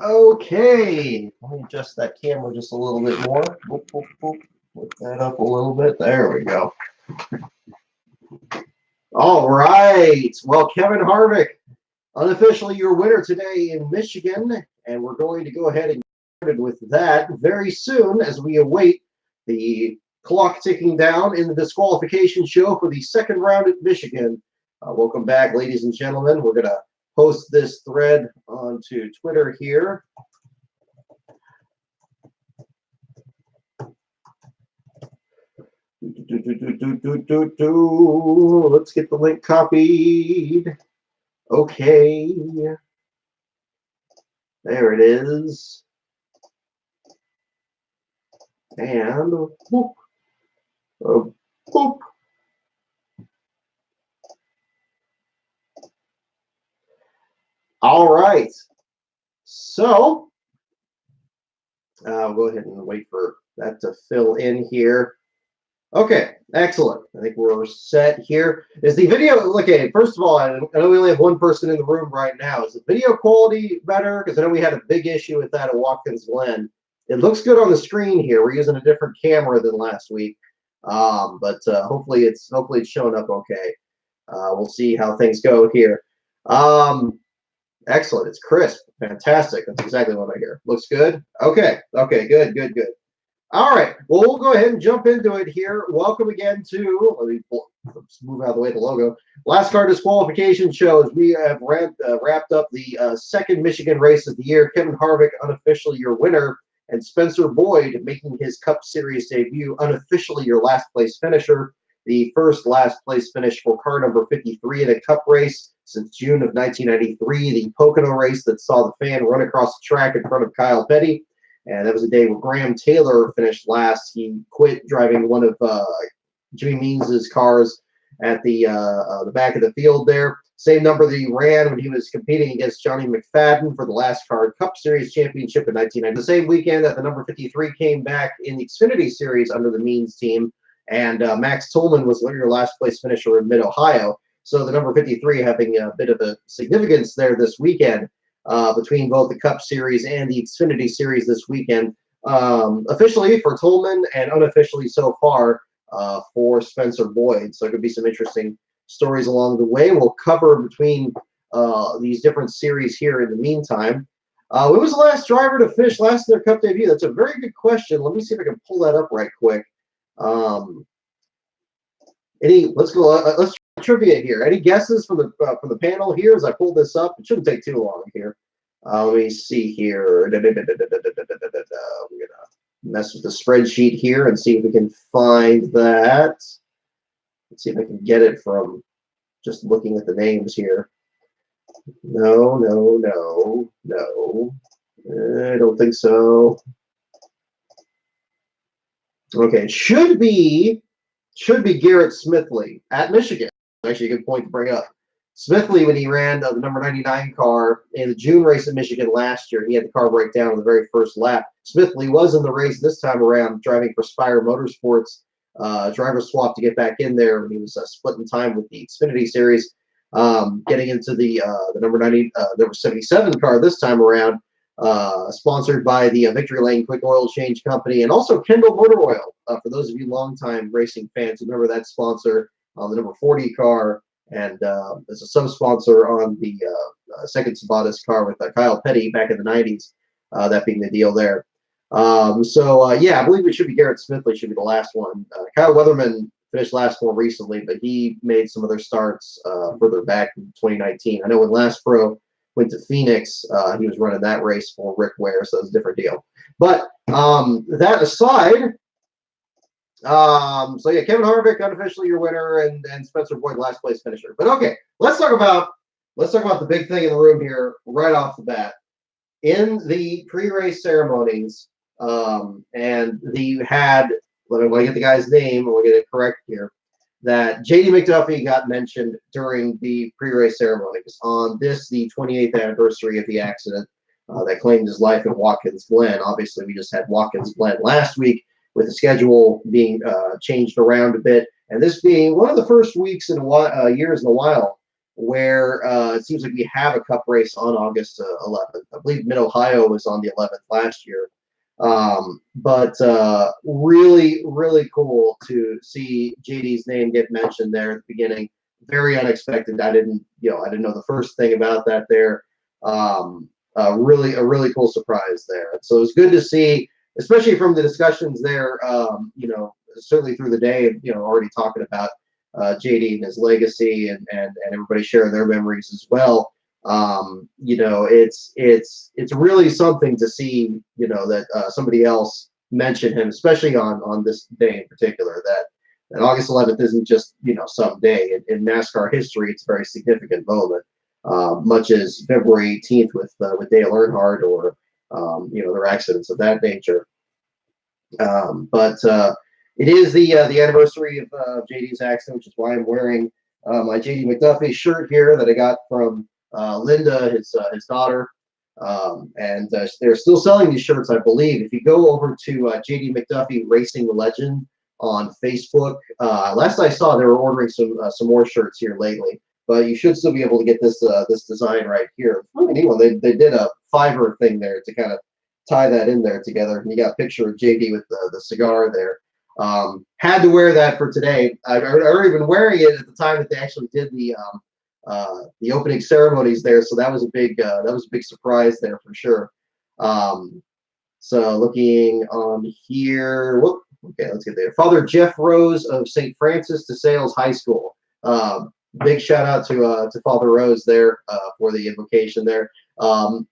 Okay, let me adjust that camera just a little bit more. Boop, boop, boop. Put that up a little bit. There we go. All right. Well, Kevin Harvick, unofficially your winner today in Michigan, and we're going to go ahead and get started with that very soon as we await the clock ticking down in the disqualification show for the second round at Michigan. Welcome back, ladies and gentlemen. We're going to post this thread onto Twitter here. Let's get the link copied. Okay. There it is. And whoop, whoop. All right. So I'll go ahead and wait for that to fill in here. Okay, excellent. I think we're set here. Is the video, okay, first of all, I know we only have one person in the room right now. Is the video quality better? Because I know we had a big issue with that at Watkins Glen. It looks good on the screen here. We're using a different camera than last week. But hopefully it's showing up okay. We'll see how things go here. Excellent. It's crisp. Fantastic. That's exactly what I hear. Looks good. Okay. Okay. Good. Good. Good. All right. Well, we'll go ahead and jump into it here. Welcome again to. Let's move out of the way the logo. Last car disqualification shows. We have wrapped up the second Michigan race of the year. Kevin Harvick, unofficially your winner, and Spencer Boyd making his Cup Series debut, unofficially your last place finisher. The first last place finish for car number 53 in a Cup race since June of 1993, the Pocono race that saw the fan run across the track in front of Kyle Petty. And that was a day where Graham Taylor finished last. He quit driving one of Jimmy Means' cars at the back of the field there. Same number that he ran when he was competing against Johnny McFadden for the last car Cup Series championship in 1990. The same weekend that the number 53 came back in the Xfinity Series under the Means team. And Max Tolman was your last place finisher in Mid-Ohio. So the number 53 having a bit of a significance there this weekend between both the Cup Series and the Xfinity Series this weekend. Officially for Tolman and unofficially so far for Spencer Boyd. So it could be some interesting stories along the way. We'll cover between these different series here in the meantime. When was the last driver to finish last in their Cup debut? That's a very good question. Let me see if I can pull that up right quick. Let's trivia here. Any guesses from the panel here as I pull this up? It shouldn't take too long here. Let me see here. We're gonna mess with the spreadsheet here and see if we can find that. Let's see if I can get it from just looking at the names here. No. I don't think so. Okay, it should be Garrett Smithley at Michigan. Actually, a good point to bring up. Smithley, when he ran the number 99 car in the June race at Michigan last year, he had the car break down on the very first lap. Smithley was in the race this time around, driving for Spire Motorsports. Driver swap to get back in there when he was splitting time with the Xfinity Series. Getting into the number 77 car this time around. Sponsored by the Victory Lane Quick Oil Change Company and also Kendall Motor Oil. For those of you longtime racing fans who remember that sponsor on the number 40 car and as a sub-sponsor on the second Sabatis car with Kyle Petty back in the 90s, that being the deal there. Yeah, I believe it should be Garrett Smithley should be the last one. Kyle Weatherman finished last more recently, but he made some other starts further back in 2019. I know when Last Pro went to Phoenix, he was running that race for Rick Ware, so it's a different deal. But that aside, so yeah, Kevin Harvick unofficially your winner, and Spencer Boyd last place finisher. But okay, let's talk about the big thing in the room here right off the bat. In the pre-race ceremonies, and you had, let me get the guy's name, and we'll get it correct here, that J.D. McDuffie got mentioned during the pre-race ceremonies on this, the 28th anniversary of the accident that claimed his life at Watkins Glen. Obviously, we just had Watkins Glen last week with the schedule being changed around a bit, and this being one of the first weeks in years in a while where it seems like we have a Cup race on August 11th. I believe Mid-Ohio was on the 11th last year. But really, really cool to see JD's name get mentioned there at the beginning. Very unexpected. I didn't know the first thing about that there. Really, a really cool surprise there. So it was good to see, especially from the discussions there. Certainly through the day, already talking about JD and his legacy, and everybody sharing their memories as well. It's really something to see, that somebody else mentioned him, especially on this day in particular. That August 11th isn't just some day in NASCAR history. It's a very significant moment, much as February 18th with Dale Earnhardt or their accidents of that nature. But it is the anniversary of JD's accident, which is why I'm wearing my JD McDuffie shirt here that I got from Linda, his daughter. And they're still selling these shirts, I believe. If you go over to JD McDuffie Racing Legend on Facebook, last I saw, they were ordering some more shirts here lately. But you should still be able to get this design right here. Really neat one. They did a Fiverr thing there to kind of tie that in there together. And you got a picture of JD with the cigar there. Had to wear that for today. I'd already been wearing it at the time that they actually did the opening ceremonies there, so that was a big surprise there for sure. So looking on here, whoop, okay, let's get there. Father Jeff Rose of St. Francis de Sales High School. Big shout out to Father Rose there for the invocation there.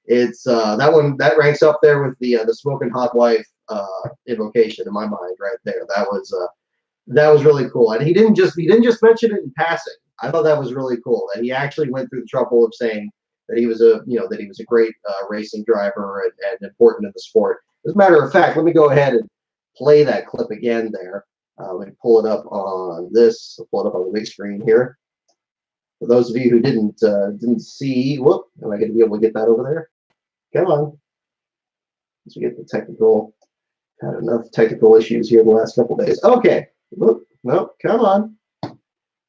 It's that one that ranks up there with the Smoking Hot Wife invocation in my mind right there. That was really cool, and he didn't just mention it in passing. I thought that was really cool, and he actually went through the trouble of saying that he was a great racing driver and important in the sport. As a matter of fact, let me go ahead and play that clip again there. Let me pull it up on this. I'll pull it up on the big screen here. For those of you who didn't see, whoop, am I going to be able to get that over there? Come on. Let's get the technical. Had enough technical issues here the last couple days. Okay. Whoop, no, come on.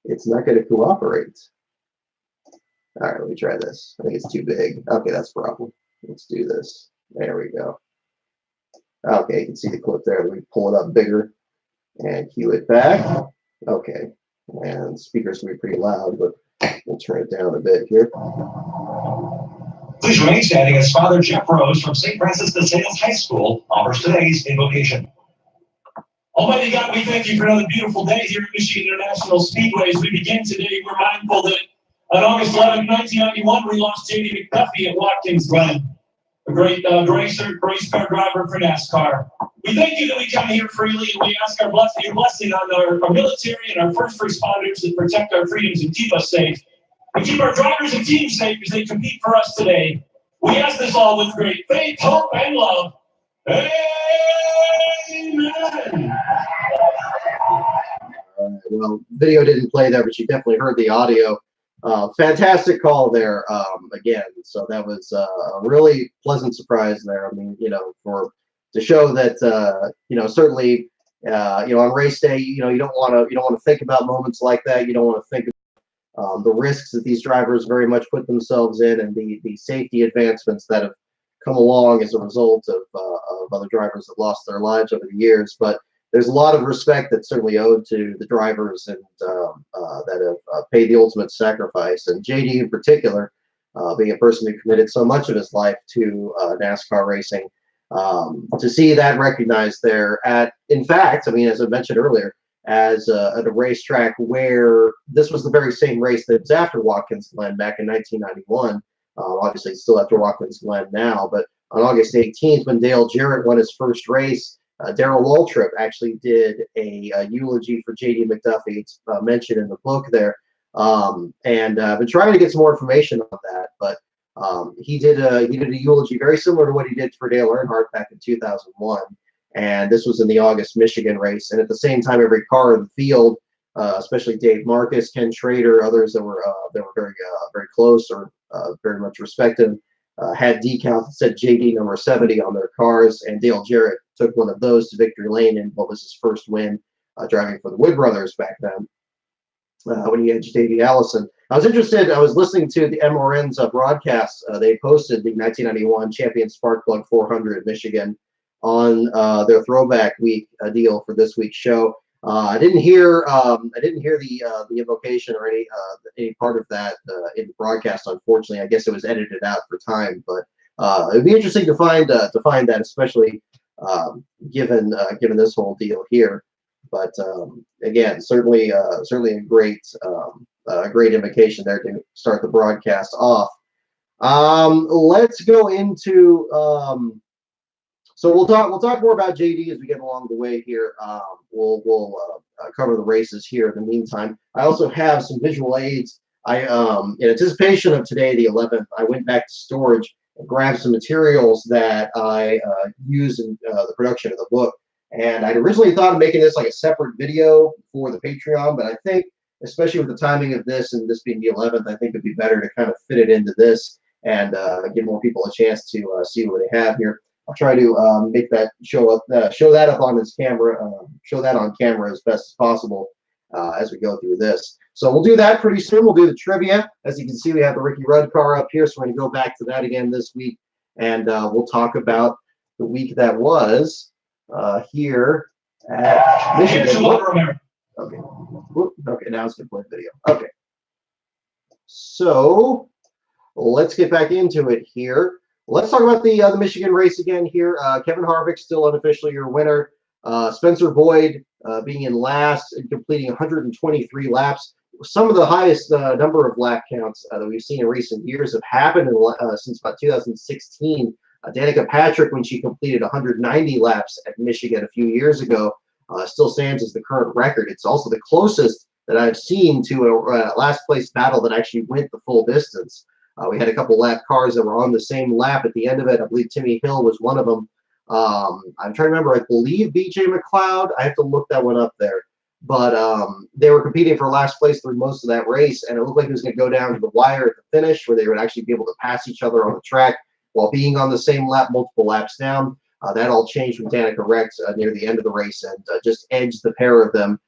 It's not going to cooperate. All right, let me try this. I think it's too big. Okay, that's the problem. Let's do this. There we go. Okay, you can see the clip there. Let me pull it up bigger and cue it back. Okay, and the speaker's going to be pretty loud, but we'll turn it down a bit here. Please remain standing as Father Jeff Rose from St. Francis de Sales High School offers today's invocation. Almighty God, we thank you for another beautiful day here at Michigan International Speedway. As we begin today, we're mindful that on August 11, 1991, we lost JD McDuffie at Watkins Glen, a great race car driver for NASCAR. We thank you that we come here freely, and we ask your blessing on our military and our first responders that protect our freedoms and keep us safe. And keep our drivers and teams safe as they compete for us today. We ask this all with great faith, hope, and love. Amen. Well, video didn't play there, but you definitely heard the audio. Fantastic call there again. So that was a really pleasant surprise there. I mean, to show that certainly on race day, you don't want to think about moments like that. You don't want to think of the risks that these drivers very much put themselves in, and the safety advancements that have come along as a result of other drivers that lost their lives over the years. But there's a lot of respect that's certainly owed to the drivers and that have paid the ultimate sacrifice. And JD in particular, being a person who committed so much of his life to NASCAR racing, to see that recognized there in fact, I mean, as I mentioned earlier, at a racetrack where this was the very same race that was after Watkins Glen back in 1991. Obviously, it's still after Watkins Glen now, but on August 18th, when Dale Jarrett won his first race, Darrell Waltrip actually did a eulogy for JD McDuffie. It's mentioned in the book there, and I've been trying to get some more information on that. But he did a eulogy very similar to what he did for Dale Earnhardt back in 2001, and this was in the August Michigan race. And at the same time, every car in the field, especially Dave Marcus, Ken Schrader, others that were very very close or very much respected, had decals that said JD number 70 on their cars, and Dale Jarrett took one of those to victory lane in what was his first win driving for the Wood brothers back then. when he edged Davey Allison. I was interested. I was listening to the MRN's broadcast. They posted the 1991 Champion Spark Plug 400 at Michigan on their Throwback Week deal for this week's show. I didn't hear the invocation or any part of that in the broadcast. Unfortunately, I guess it was edited out for time. But it'd be interesting to find that, especially given this whole deal here. But again, certainly a great invocation there to start the broadcast off. Let's go into. So we'll talk more about JD as we get along the way here. We'll cover the races here in the meantime. I also have some visual aids. In anticipation of today, the 11th, I went back to storage and grabbed some materials that I use in the production of the book. And I'd originally thought of making this like a separate video for the Patreon, but I think, especially with the timing of this and this being the 11th, I think it'd be better to kind of fit it into this and give more people a chance to see what they have here. I'll try to make that show that up on his camera, show that on camera as best as possible as we go through this. So we'll do that pretty soon. We'll do the trivia. As you can see, we have the Ricky Rudd car up here, so we're going to go back to that again this week, and we'll talk about the week that was here at Michigan. Okay. Okay, now it's going to play the video. Okay. So let's get back into it here. Let's talk about the Michigan race again here. Kevin Harvick still unofficially your winner. Spencer Boyd being in last and completing 123 laps. Some of the highest number of lap counts that we've seen in recent years have happened since about 2016. Danica Patrick, when she completed 190 laps at Michigan a few years ago, still stands as the current record. It's also the closest that I've seen to a last place battle that actually went the full distance. We had a couple lap cars that were on the same lap at the end of it. I believe Timmy Hill was one of them. I'm trying to remember. I believe BJ McLeod. I have to look that one up there. But they were competing for last place through most of that race, and it looked like it was going to go down to the wire at the finish where they would actually be able to pass each other on the track while being on the same lap, multiple laps down. That all changed when Danica wrecked near the end of the race and just edged the pair of them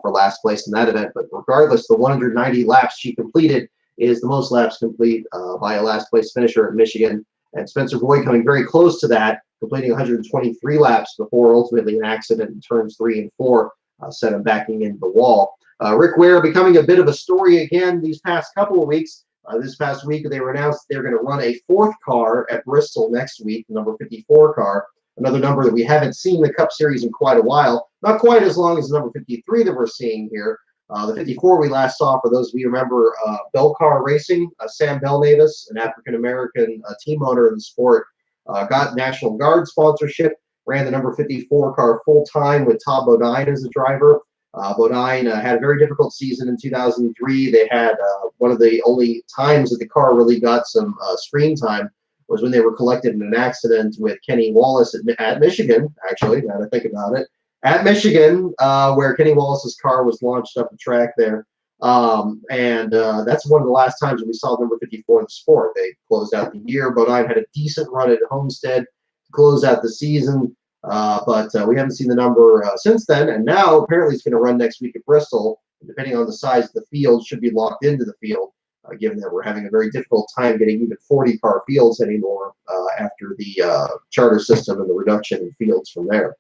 for last place in that event. But regardless, the 190 laps she completed is the most laps complete by a last place finisher at Michigan. And Spencer Boyd coming very close to that, completing 123 laps before ultimately an accident in turns 3 and 4 set him backing into the wall. Rick Ware becoming a bit of a story again these past couple of weeks. This past week, they were announced they're going to run a 4th car at Bristol next week, the number 54 car, another number that we haven't seen in the Cup Series in quite a while. Not quite as long as the number 53 that we're seeing here. The 54 we last saw, for those of you who remember, Bell Car Racing, Sam Belnavis, an African-American team owner in the sport, got National Guard sponsorship, ran the number 54 car full-time with Todd Bodine as the driver. Bodine had a very difficult season in 2003. They had one of the only times that the car really got some screen time was when they were collected in an accident with Kenny Wallace at Michigan, actually, now that I think about it. At Michigan, where Kenny Wallace's car was launched up the track there. That's one of the last times that we saw number 54 in the sport. They closed out the year. Bodine had a decent run at Homestead to close out the season. But we haven't seen the number since then, and now apparently it's going to run next week at Bristol. Depending on the size of the field, should be locked into the field, given that we're having a very difficult time getting even 40-car fields anymore after the charter system and the reduction in fields from there.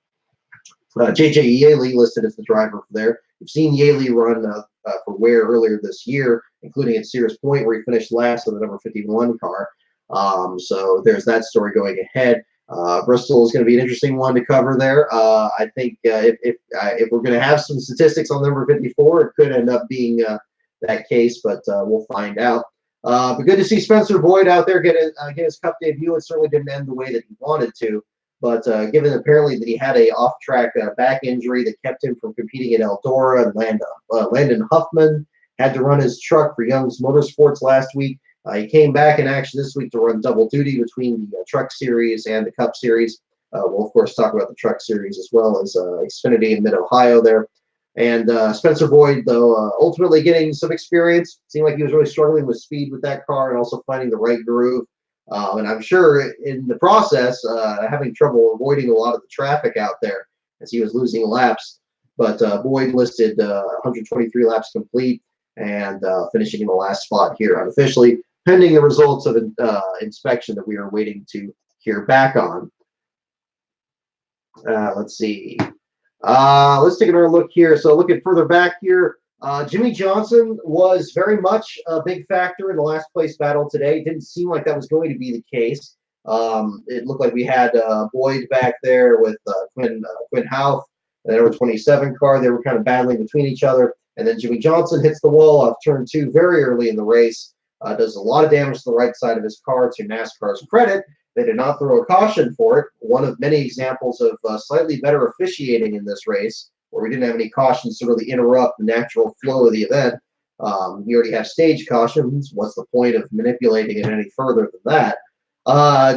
J.J. Yaley listed as the driver for there. We've seen Yaley run for Ware earlier this year, including at Sears Point, where he finished last on the number 51 car. So there's that story going ahead. Bristol is going to be an interesting one to cover there. I think if we're going to have some statistics on number 54, it could end up being that case, but we'll find out. But good to see Spencer Boyd out there get his Cup debut. It certainly didn't end the way that he wanted to, but given apparently that he had a off-track back injury that kept him from competing at Eldora, and Landon Huffman had to run his truck for Young's Motorsports last week. He came back in action this week to run double duty between the Truck Series and the Cup Series. We'll, of course, talk about the Truck Series as well as Xfinity in Mid-Ohio there. And Spencer Boyd, though, ultimately getting some experience. Seemed like he was really struggling with speed with that car and also finding the right groove. And I'm sure in the process, having trouble avoiding a lot of the traffic out there as he was losing laps. But Boyd listed 123 laps complete. and finishing in the last spot here unofficially, pending the results of an inspection that we are waiting to hear back on. Let's see. Let's take another look here. So looking further back here, Jimmy Johnson was very much a big factor in the last place battle today. It didn't seem like that was going to be the case. It looked like we had Boyd back there with Quinn Houff, the number 27 car. They were kind of battling between each other. And then Jimmy Johnson hits the wall off turn 2 very early in the race. Does a lot of damage to the right side of his car. To NASCAR's credit, they did not throw a caution for it. One of many examples of slightly better officiating in this race, where we didn't have any cautions to really interrupt the natural flow of the event. You already have stage cautions. What's the point of manipulating it any further than that?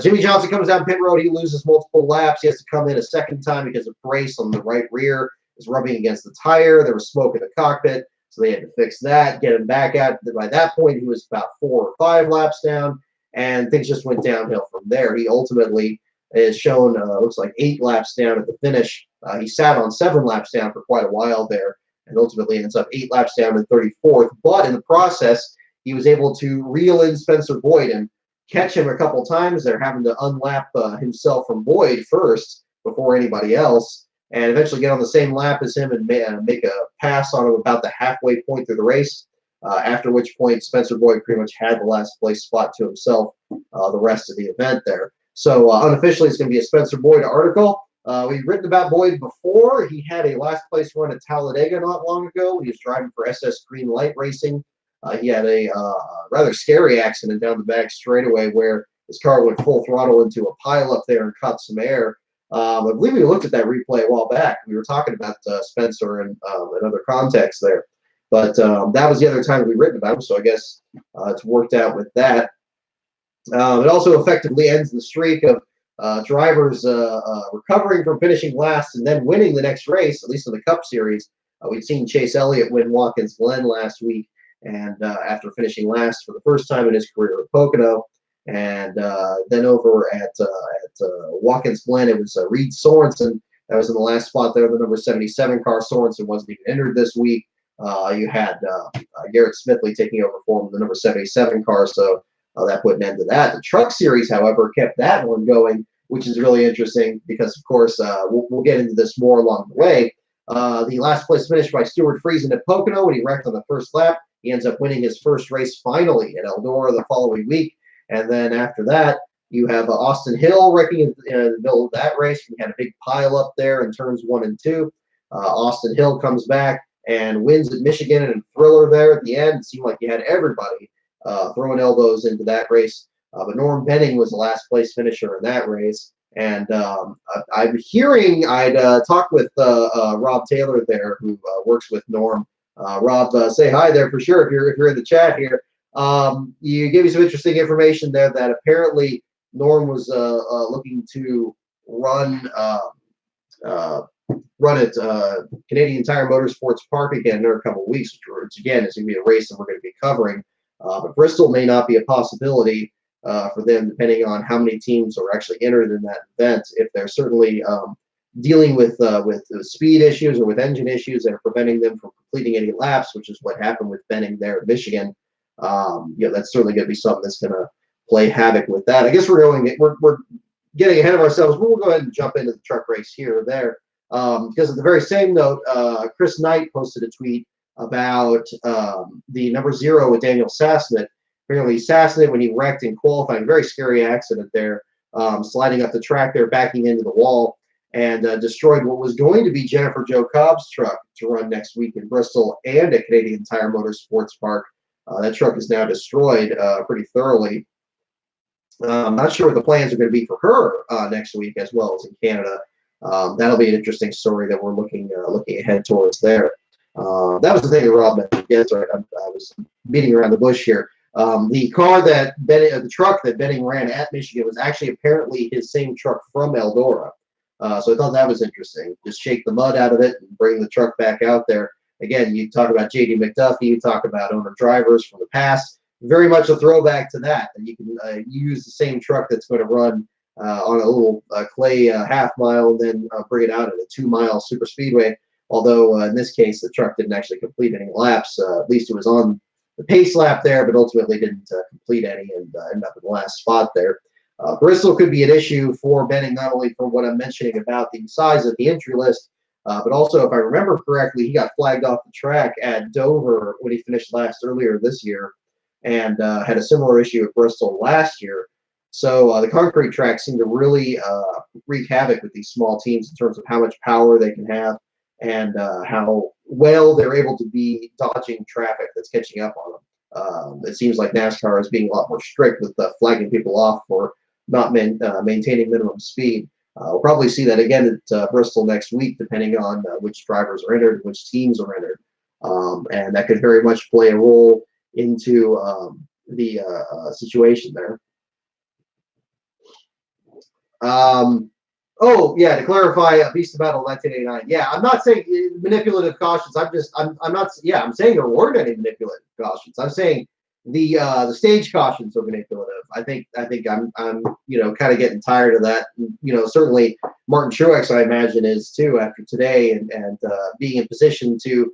Jimmy Johnson comes down pit road. He loses multiple laps. He has to come in a second time because a brace on the right rear is rubbing against the tire. There was smoke in the cockpit, so they had to fix that, get him back out. By that point, he was about 4 or 5 laps down, and things just went downhill from there. He ultimately is shown, looks like 8 laps down at the finish. He sat on 7 laps down for quite a while there, and ultimately ends up 8 laps down in 34th. But in the process, he was able to reel in Spencer Boyd and catch him a couple times there, having to unlap himself from Boyd first before anybody else, and eventually get on the same lap as him and make a pass on him about the halfway point through the race, after which point Spencer Boyd pretty much had the last place spot to himself the rest of the event there. So unofficially, it's going to be a Spencer Boyd article. We've written about Boyd before. He had a last place run at Talladega not long ago when he was driving for SS Green Light Racing. He had a rather scary accident down the back straightaway where his car went full throttle into a pile up there and caught some air. I believe we looked at that replay a while back. We were talking about Spencer and other context there. But that was the other time we've written about him, so I guess it's worked out with that. It also effectively ends the streak of drivers recovering from finishing last and then winning the next race, at least in the Cup Series. We'd seen Chase Elliott win Watkins Glen last week, and after finishing last for the first time in his career at Pocono. And then over at Watkins Glen, it was Reed Sorensen that was in the last spot there, the number 77 car. Sorensen wasn't even entered this week. You had Garrett Smithley taking over for him, the number 77 car, so that put an end to that. The Truck Series, however, kept that one going, which is really interesting because, of course, we'll get into this more along the way. The last place finish by Stuart Friesen at Pocono when he wrecked on the first lap. He ends up winning his first race finally at Eldora the following week. And then after that, you have Austin Hill wrecking in the middle of that race. We had a big pile up there in turns 1 and 2. Austin Hill comes back and wins at Michigan and Thriller there at the end. It seemed like you had everybody throwing elbows into that race. But Norm Benning was the last place finisher in that race. And I'm hearing, I'd talked with Rob Taylor there, who works with Norm. Rob, say hi there for sure if you're in the chat here. You gave me some interesting information there that apparently Norm was looking to run at Canadian Tire Motorsports Park again in a couple of weeks, which again is going to be a race that we're going to be covering. But Bristol may not be a possibility for them, depending on how many teams are actually entered in that event. If they're certainly dealing with speed issues or with engine issues that are preventing them from completing any laps, which is what happened with Benning there at Michigan. That's certainly going to be something that's going to play havoc with that. I guess we're getting ahead of ourselves. We'll go ahead and jump into the truck race here or there. Because at the very same note, Chris Knight posted a tweet about the number 0 with Daniel Sassnett. Apparently Sassnett, when he wrecked in qualifying, very scary accident there, sliding up the track there, backing into the wall, and destroyed what was going to be Jennifer Jo Cobb's truck to run next week in Bristol and at Canadian Tire Motorsports Park. That truck is now destroyed pretty thoroughly. I'm not sure what the plans are going to be for her next week, as well as in Canada. That'll be an interesting story that we're looking ahead towards there. That was the thing that Rob mentioned. Yes, right. I was beating around the bush here. The car that the truck that Benning ran at Michigan was actually apparently his same truck from Eldora. So I thought that was interesting. Just shake the mud out of it and bring the truck back out there. Again, you talk about J.D. McDuffie, you talk about owner drivers from the past. Very much a throwback to that. And you can use the same truck that's going to run on a little clay half mile and then bring it out at a 2-mile super speedway. Although in this case, the truck didn't actually complete any laps. At least it was on the pace lap there, but ultimately didn't complete any and ended up in the last spot there. Bristol could be an issue for Benning, not only for what I'm mentioning about the size of the entry list, but also, if I remember correctly, he got flagged off the track at Dover when he finished last earlier this year, and had a similar issue at Bristol last year. So the concrete tracks seem to really wreak havoc with these small teams in terms of how much power they can have and how well they're able to be dodging traffic that's catching up on them. It seems like NASCAR is being a lot more strict with flagging people off for not maintaining minimum speed. We'll probably see that again at Bristol next week, depending on which drivers are entered, which teams are entered. And that could very much play a role into the situation there. Oh yeah, to clarify, Beast of Battle 1989. Yeah, I'm not saying manipulative cautions. I'm not. Yeah, I'm saying there weren't any manipulative cautions. I'm saying the stage cautions are manipulative. I think I'm kind of getting tired of that. Certainly Martin Truex, I imagine, is too after today and being in position to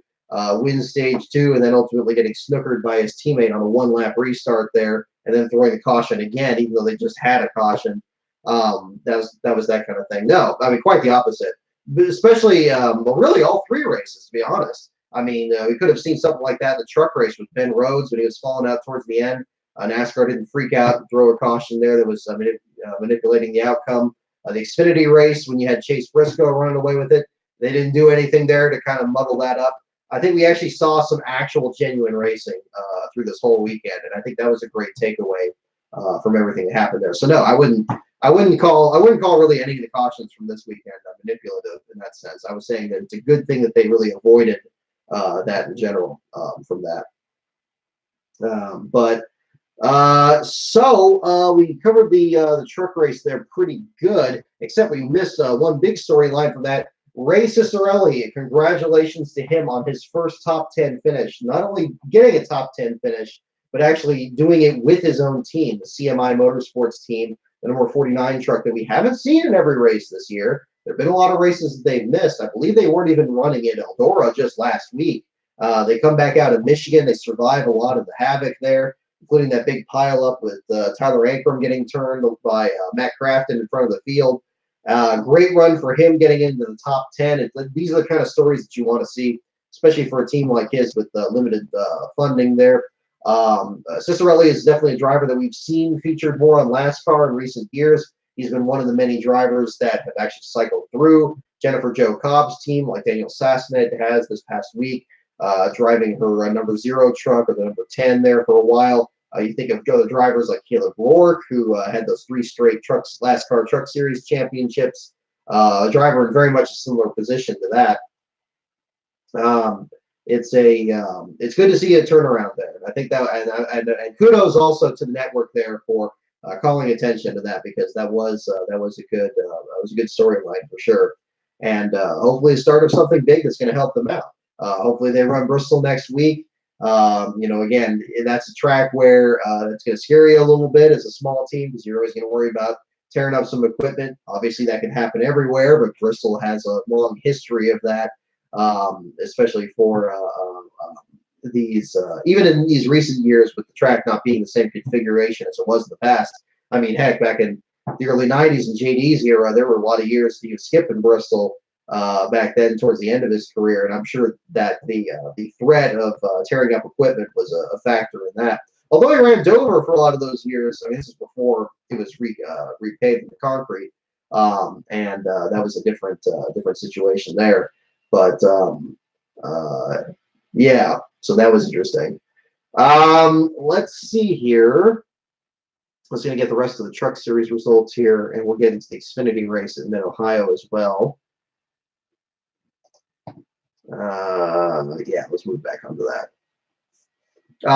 win stage 2 and then ultimately getting snookered by his teammate on a 1-lap restart there and then throwing the caution again, even though they just had a caution. That was that kind of thing. No, I mean, quite the opposite. But especially, really all 3 races, to be honest. I mean, we could have seen something like that in the truck race with Ben Rhodes when he was falling out towards the end. NASCAR didn't freak out and throw a caution there that was manipulating the outcome. The Xfinity race, when you had Chase Briscoe running away with it, they didn't do anything there to kind of muddle that up. I think we actually saw some actual genuine racing through this whole weekend, and I think that was a great takeaway from everything that happened there. So no, I wouldn't call really any of the cautions from this weekend manipulative in that sense. I was saying that it's a good thing that they really avoided that in general from that. So we covered the truck race there pretty good, except we missed one big storyline from that. Ray Cicerelli, congratulations to him on his first top 10 finish. Not only getting a top 10 finish, but actually doing it with his own team, the CMI Motorsports team, the number 49 truck that we haven't seen in every race this year. There have been a lot of races that they've missed. I believe they weren't even running in Eldora just last week. They come back out of Michigan. They survive a lot of the havoc there, including that big pileup with Tyler Ankrum getting turned by Matt Crafton in front of the field. Great run for him getting into the top 10. These are the kind of stories that you want to see, especially for a team like his with limited funding there. Cicerelli is definitely a driver that we've seen featured more on NASCAR in recent years. He's been one of the many drivers that have actually cycled through Jennifer Jo Cobb's team, like Daniel Sassonet has this past week, driving her number 0 truck or the number 10 there for a while. You think of other drivers like Caleb Rourke, who had those 3 straight NASCAR Truck Series championships. A driver in very much a similar position to that. It's good to see a turnaround there. And I think that, and kudos also to the network there for calling attention to that, because that was a good storyline for sure. And hopefully the start of something big that's going to help them out. Hopefully they run Bristol next week. Again, that's a track where it's going to scare you a little bit as a small team, because you're always going to worry about tearing up some equipment. Obviously that can happen everywhere, but Bristol has a long history of that. Especially for these, even in these recent years with the track not being the same configuration as it was in the past. I mean, heck, back in the early 90s in JD's era, there were a lot of years he was skipping Bristol back then towards the end of his career, and I'm sure that the threat of tearing up equipment was a factor in that. Although he ran Dover for a lot of those years, I mean, this is before it was repaved with concrete, and that was a different situation there. But yeah, so that was interesting. Let's see here. Let's going to get the rest of the Truck Series results here, and we'll get into the Xfinity race in Mid-Ohio as well. Yeah, let's move back onto that.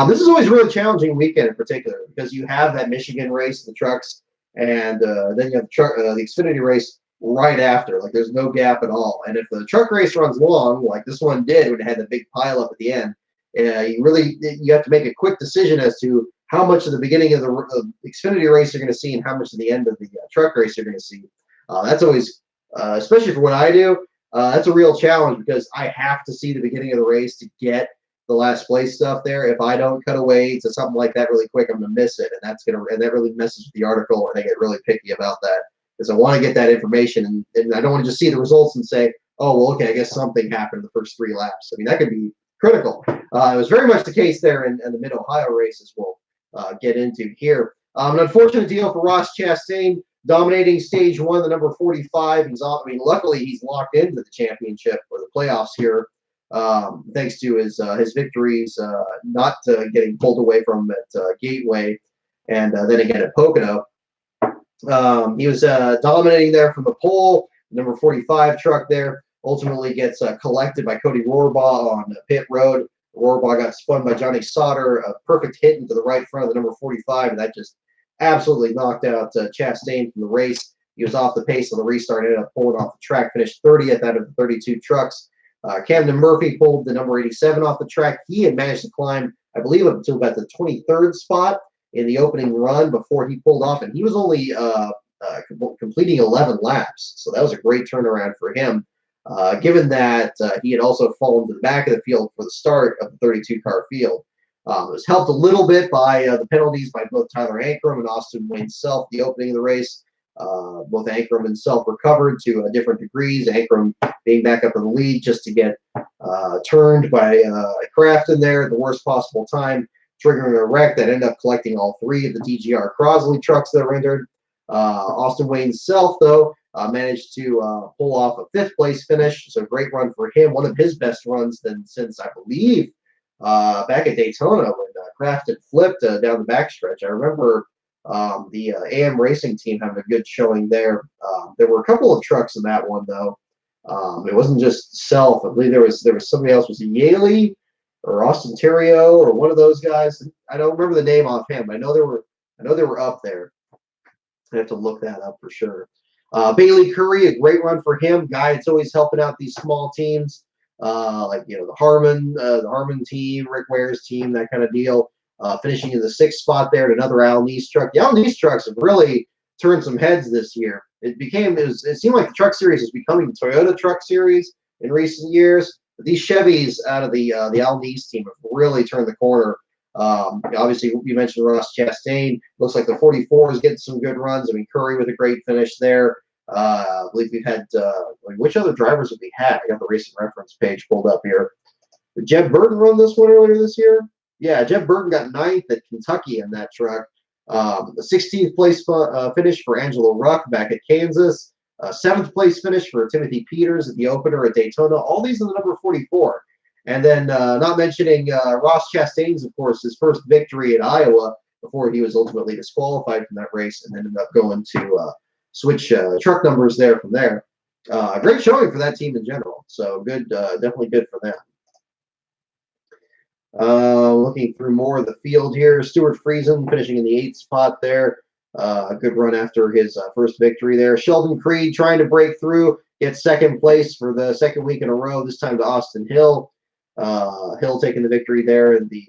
This is always a really challenging weekend in particular, because you have that Michigan race, the trucks, and then you have the Xfinity race right after. Like, there's no gap at all. And if the truck race runs long, like this one did when it had the big pileup at the end, you have to make a quick decision as to how much of the beginning of the Xfinity race you're going to see and how much of the end of the truck race you're going to see. That's always, especially for what I do, That's a real challenge because I have to see the beginning of the race to get the last place stuff there. If I don't cut away to something like that really quick, I'm gonna miss it, and that really messes with the article, and I get really picky about that because I want to get that information, and I don't want to just see the results and say, oh well, okay, I guess something happened in the first 3 laps. I mean, that could be critical. It was very much the case there in the Mid Ohio races. We'll get into here. An unfortunate deal for Ross Chastain, dominating stage 1, the number 45. He's off. I mean, luckily he's locked into the championship or the playoffs here, thanks to his victories, not getting pulled away from at Gateway, and then again at Pocono. He was dominating there from the pole. Number 45 truck there ultimately gets collected by Cody Rohrbaugh on pit road. Rohrbaugh got spun by Johnny Sauter, a perfect hit into the right front of the number 45, and that just absolutely knocked out Chastain from the race. He was off the pace on the restart, ended up pulling off the track, finished 30th out of the 32 trucks. Camden Murphy pulled the number 87 off the track. He had managed to climb, I believe, up to about the 23rd spot in the opening run before he pulled off, and he was only completing 11 laps, so that was a great turnaround for him, given that he had also fallen to the back of the field for the start of the 32-car field. It was helped a little bit by the penalties by both Tyler Ankrum and Austin Wayne Self at the opening of the race. Both Ankrum and Self recovered to different degrees. Ankrum being back up in the lead just to get turned by Crafton there at the worst possible time, triggering a wreck that ended up collecting all 3 of the DGR Crosley trucks that were entered. Austin Wayne Self, though, managed to pull off a 5th place finish, so great run for him. One of his best runs since I believe back at Daytona when Crafton flipped down the backstretch. I remember the AM Racing team having a good showing there. There were a couple of trucks in that one, though. It wasn't just Self. I believe there was somebody else. Was it Yaley or Austin Terrio or one of those guys? I don't remember the name offhand, but I know they were up there. I have to look that up for sure. Bailey Curry, a great run for him. Guy that's always helping out these small teams, like the Harmon team, Rick Ware's team, that kind of deal. Finishing in the 6th spot there at another Al Neese truck. The Al Neese trucks have really turned some heads this year. It seemed like the truck series is becoming the Toyota truck series in recent years. But these Chevys out of the Al Neese team have really turned the corner. Obviously, you mentioned Ross Chastain. Looks like the 44 is getting some good runs. I mean, Curry with a great finish there. I believe we've had which other drivers have we had? I got the racing reference page pulled up here. Did Jeb Burton run this one earlier this year? Yeah, Jeb Burton got 9th at Kentucky in that truck. The 16th place finish for Angelo Ruck back at Kansas. 7th place finish for Timothy Peters at the opener at Daytona. All these are the number 44. And then not mentioning Ross Chastain's, of course, his first victory at Iowa before he was ultimately disqualified from that race and ended up going to switch truck numbers there from there. Great showing for that team in general. So good, definitely good for them. Looking through more of the field here, Stuart Friesen finishing in the 8th spot there. A good run after his first victory there. Sheldon Creed trying to break through, gets 2nd place for the 2nd week in a row, this time to Austin Hill. Hill taking the victory there in the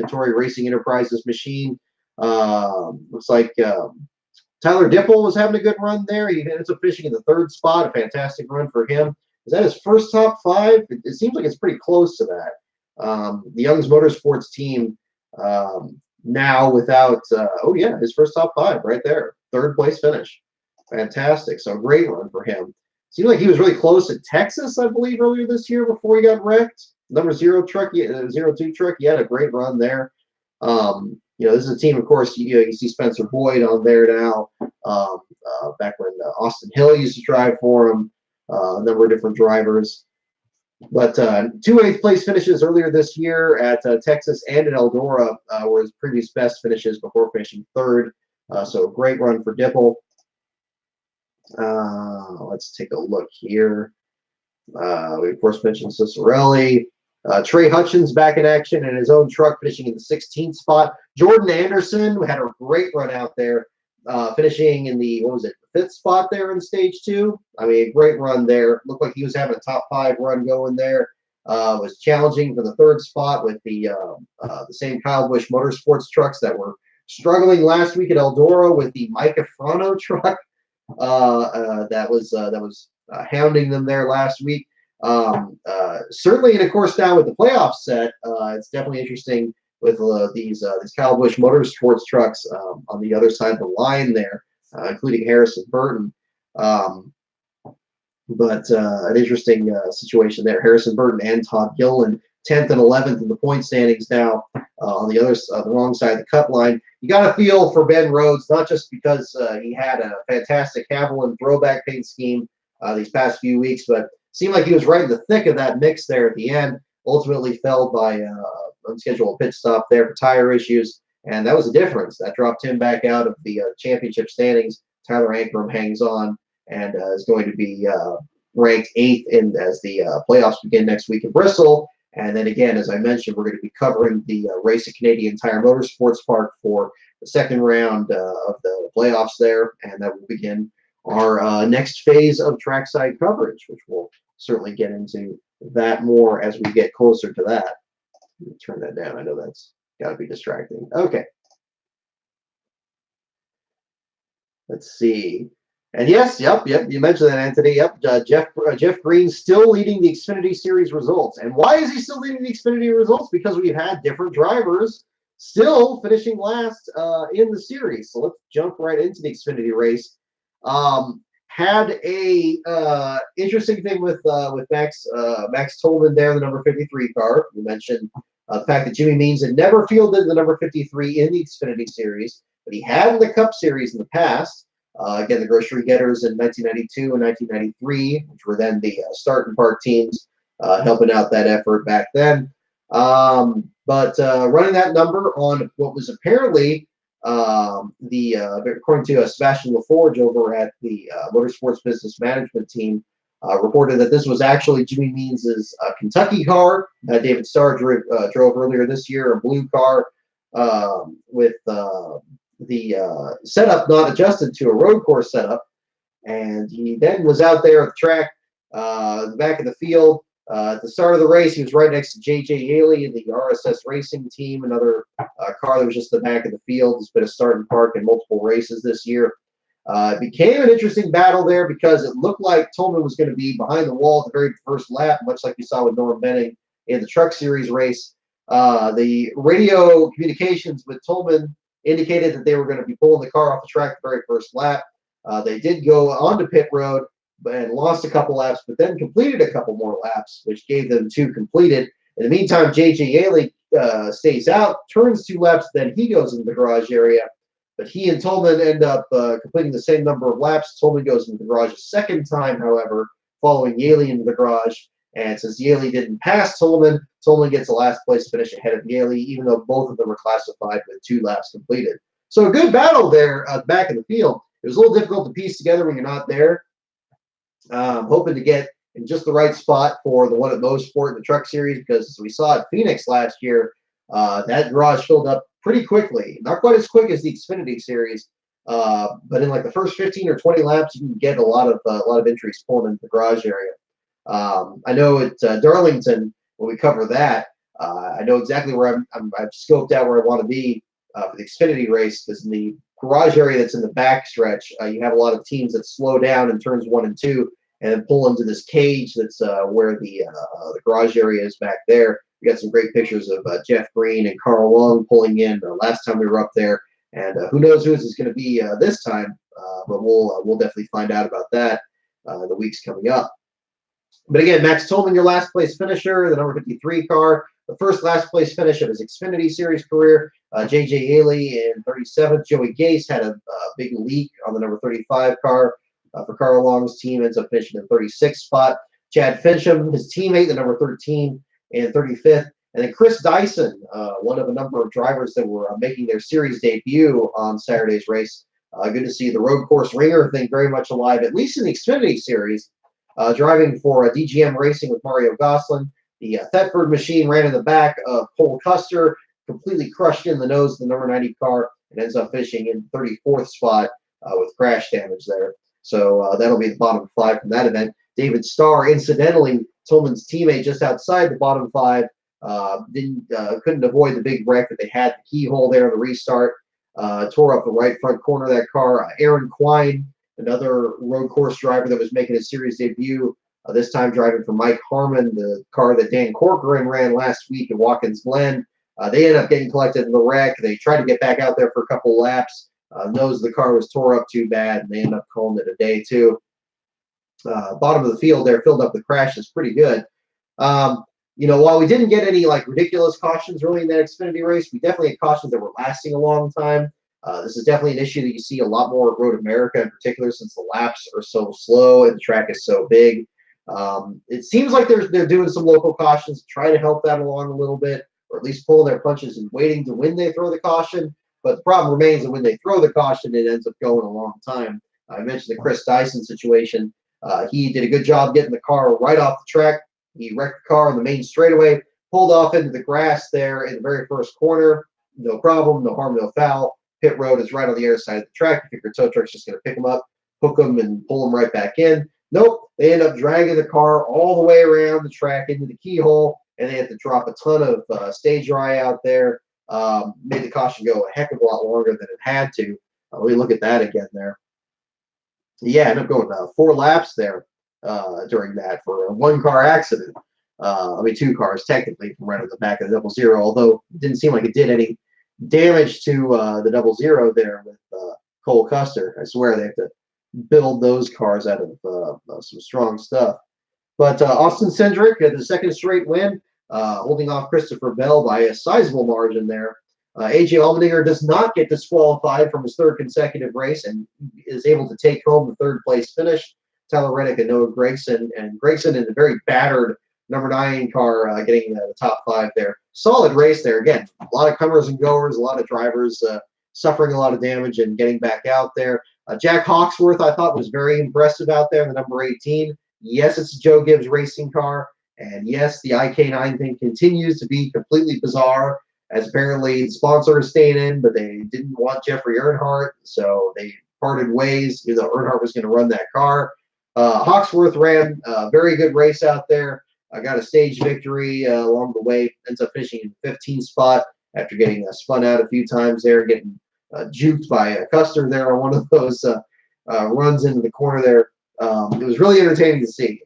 Pittori Racing Enterprises machine. Looks like Tyler Dipple was having a good run there. He ends up finishing in the 3rd spot, a fantastic run for him. Is that his first top 5? It seems like it's pretty close to that. The Young's Motorsports team now without his first top 5 right there, 3rd place finish. Fantastic. So great run for him. Seemed like he was really close at Texas, I believe, earlier this year before he got wrecked. Number 02 truck, he had a great run there. This is a team, of course, you see Spencer Boyd on there now. Back when Austin Hill used to drive for him, a number of different drivers. But 2 8th place finishes earlier this year at Texas and at Eldora were his previous best finishes before finishing 3rd. So great run for Dipple. Let's take a look here. We, of course, mentioned Cicerelli. Trey Hutchins back in action in his own truck, finishing in the 16th spot. Jordan Anderson had a great run out there, finishing in the 5th spot there in stage 2. I mean, a great run there. Looked like he was having a top 5 run going there. Was challenging for the 3rd spot with the same Kyle Busch Motorsports trucks that were struggling last week at Eldora with the Mike Afrano truck. That was hounding them there last week. Certainly, and of course, now with the playoffs set, it's definitely interesting with these Kyle Busch Motorsports trucks on the other side of the line there, including Harrison Burton. But an interesting situation there. Harrison Burton and Todd Gilliland, 10th and 11th in the point standings now on the wrong side of the cut line. You got to feel for Ben Rhodes, not just because he had a fantastic Haviland throwback paint scheme these past few weeks, but seemed like he was right in the thick of that mix there at the end. Ultimately fell by unscheduled pit stop there for tire issues, and that was the difference. That dropped him back out of the championship standings. Tyler Ankrum hangs on and is going to be ranked 8th as the playoffs begin next week in Bristol. And then again, as I mentioned, we're going to be covering the race at Canadian Tire Motorsports Park for the second round of the playoffs there, and that will begin our next phase of trackside coverage, which we'll certainly get into that more as we get closer to that. Let me turn that down. I know that's got to be distracting. Okay. Let's see. And yes, yep, you mentioned that, Anthony. Yep, Jeff Green still leading the Xfinity Series results. And why is he still leading the Xfinity results? Because we've had different drivers still finishing last in the series. So let's jump right into the Xfinity race. Had a interesting thing with Max Tolman there, the number 53 car. You mentioned the fact that Jimmy Means had never fielded the number 53 in the Xfinity Series, but he had in the Cup Series in the past. Again, the Grocery Getters in 1992 and 1993, which were then the Start and Park teams helping out that effort back then. But running that number on what was apparently according to Sebastian LaForge over at the Motorsports Business Management team, reported that this was actually Jimmy Means' Kentucky car. David Starr drove earlier this year a blue car with the setup not adjusted to a road course setup, and he then was out there at the track, the back of the field. At the start of the race, he was right next to J.J. Haley in the RSS Racing team, another car that was just the back of the field. He's been a start and park in multiple races this year. It became an interesting battle there because it looked like Tolman was going to be behind the wall at the very first lap, much like we saw with Norm Benning in the Truck Series race. The radio communications with Tolman indicated that they were going to be pulling the car off the track the very first lap. They did go onto pit road and lost a couple laps, but then completed a couple more laps, which gave them 2 completed. In the meantime, J.J. Haley stays out, turns 2 laps, then he goes into the garage area. But he and Tolman end up completing the same number of laps. Tolman goes into the garage a second time, however, following Yaley into the garage. And since Yaley didn't pass Tolman, Tolman gets a last place finish ahead of Yaley, even though both of them were classified with 2 laps completed. So a good battle there back in the field. It was a little difficult to piece together when you're not there. Hoping to get in just the right spot for the one at Mosport in the Truck Series, because as we saw at Phoenix last year, that garage filled up pretty quickly. Not quite as quick as the Xfinity Series, but in like the first 15 or 20 laps, you can get a lot of entries pulling into the garage area. I know at Darlington, when we cover that, I know exactly where I've scoped out where I want to be for the Xfinity race, because in the garage area that's in the back stretch, you have a lot of teams that slow down in turns 1 and 2 and then pull into this cage that's where the garage area is back there. We got some great pictures of Jeff Green and Carl Long pulling in last time we were up there, and who knows who this is going to be this time, but we'll definitely find out about that in the weeks coming up. But again, Max Tolman, your last place finisher, the number 53 car, the first last place finish of his Xfinity Series career. J.J. Haley in 37th. Joey Gase had a big leak on the number 35 car for Carl Long's team, ends up finishing in 36th spot. Chad Fincham, his teammate, the number 13 in 35th. And then Chris Dyson, one of a number of drivers that were making their series debut on Saturday's race. Good to see the road course ringer thing very much alive, at least in the Xfinity Series. Driving for DGM Racing with Mario Gosselin. The Thetford machine ran in the back of Cole Custer, completely crushed in the nose of the number 90 car, and ends up finishing in 34th spot with crash damage there. So that'll be the bottom 5 from that event. David Starr, incidentally, Tolman's teammate just outside the bottom 5, couldn't avoid the big wreck that they had, the keyhole there on the restart, tore up the right front corner of that car. Aaron Quine another road course driver that was making his series debut, this time driving for Mike Harmon, the car that Dan Corcoran ran last week at Watkins Glen. They ended up getting collected in the wreck. They tried to get back out there for a couple laps. Nose of the car was tore up too bad, and they ended up calling it a day too. Bottom of the field there filled up the crashes pretty good. While we didn't get any like ridiculous cautions really in that Xfinity race, we definitely had cautions that were lasting a long time. This is definitely an issue that you see a lot more at Road America in particular, since the laps are so slow and the track is so big. It seems like they're doing some local cautions to try to help that along a little bit, or at least pull their punches and waiting to when they throw the caution. But the problem remains that when they throw the caution, it ends up going a long time. I mentioned the Chris Dyson situation. He did a good job getting the car right off the track. He wrecked the car on the main straightaway, pulled off into the grass there in the very first corner. No problem, no harm, no foul. Pit road is right on the other side of the track. You think your tow truck's just going to pick them up, hook them, and pull them right back in. Nope, they end up dragging the car all the way around the track into the keyhole, and they had to drop a ton of stage dry out there. Made the caution go a heck of a lot longer than it had to. Let me look at that again there. Yeah, ended up going 4 laps there during that for a 1-car accident. Two cars technically from right at the back of the 00, although it didn't seem like it did any damage to the 00 there with Cole Custer. I swear they have to build those cars out of some strong stuff. But Austin Cindric had the second straight win, holding off Christopher Bell by a sizable margin there. A.J. Allmendinger does not get disqualified from his 3rd consecutive race and is able to take home the 3rd place finish. Tyler Reddick and Noah Gragson, and Gragson in a very battered number 9 car getting the top 5 there. Solid race there. Again, a lot of comers and goers, a lot of drivers suffering a lot of damage and getting back out there. Jack Hawksworth, I thought, was very impressive out there in the number 18. Yes, it's a Joe Gibbs racing car. And yes, the IK9 thing continues to be completely bizarre, as apparently the sponsor is staying in, but they didn't want Jeffrey Earnhardt, so they parted ways. Earnhardt was going to run that car. Hawksworth ran a very good race out there. Got a stage victory along the way. Ends up finishing in the 15th spot after getting spun out a few times there, getting juked by Custer there on one of those runs into the corner there. It was really entertaining to see,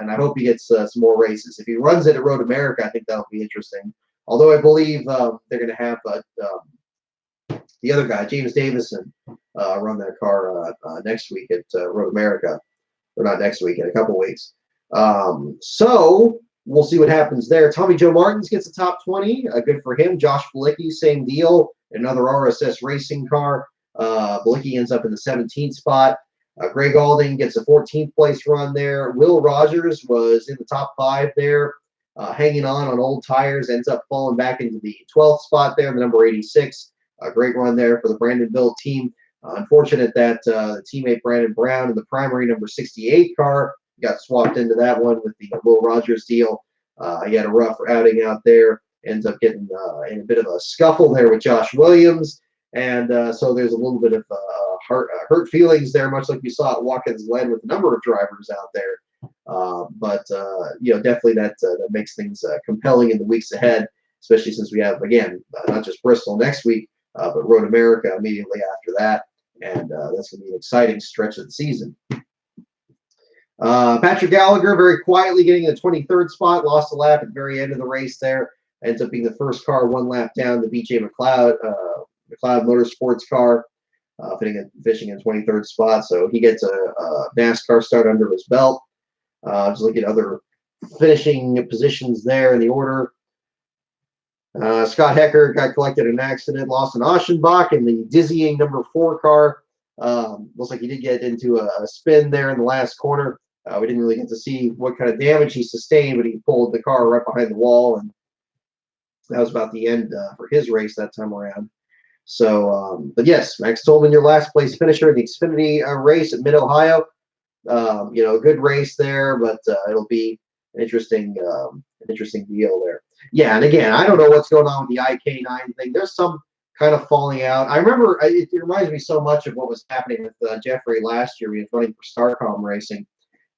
and I hope he gets some more races. If he runs it at Road America, I think that'll be interesting. Although I believe they're going to have the other guy, James Davison, run that car next week at Road America. Or not next week, in a couple weeks. So we'll see what happens there. Tommy Joe Martins gets a top 20. Good for him. Josh Bilicki, same deal. Another RSS racing car. Bilicki ends up in the 17th spot. Greg Alding gets a 14th place run there. Will Rogers was in the top 5 there, hanging on old tires, ends up falling back into the 12th spot there, the number 86. Great run there for the Brandonville team. Unfortunate that the teammate Brandon Brown in the primary number 68 car got swapped into that one with the Will Rogers deal. He had a rough outing out there. Ends up getting in a bit of a scuffle there with Josh Williams. And so there's a little bit of hurt feelings there, much like you saw at Watkins Glen with a number of drivers out there. But definitely that makes things compelling in the weeks ahead, especially since we have, again, not just Bristol next week, but Road America immediately after that. And that's going to be an exciting stretch of the season. Patrick Gallagher very quietly getting the 23rd spot, lost a lap at the very end of the race there. Ends up being the first car 1 lap down, the BJ McLeod Motorsports car, finishing in 23rd spot. So he gets a NASCAR start under his belt. Just look at other finishing positions there in the order. Scott Hecker got collected in an accident, lost an Aschenbach in the dizzying number 4 car. Looks like he did get into a spin there in the last corner. We didn't really get to see what kind of damage he sustained, but he pulled the car right behind the wall, and that was about the end for his race that time around. So, but yes, Max Tolman, your last place finisher in the Xfinity race at Mid-Ohio. A good race there, but it'll be an interesting deal there. Yeah, and again, I don't know what's going on with the IK9 thing. There's some kind of falling out. I remember it reminds me so much of what was happening with Jeffrey last year. He was running for Starcom Racing,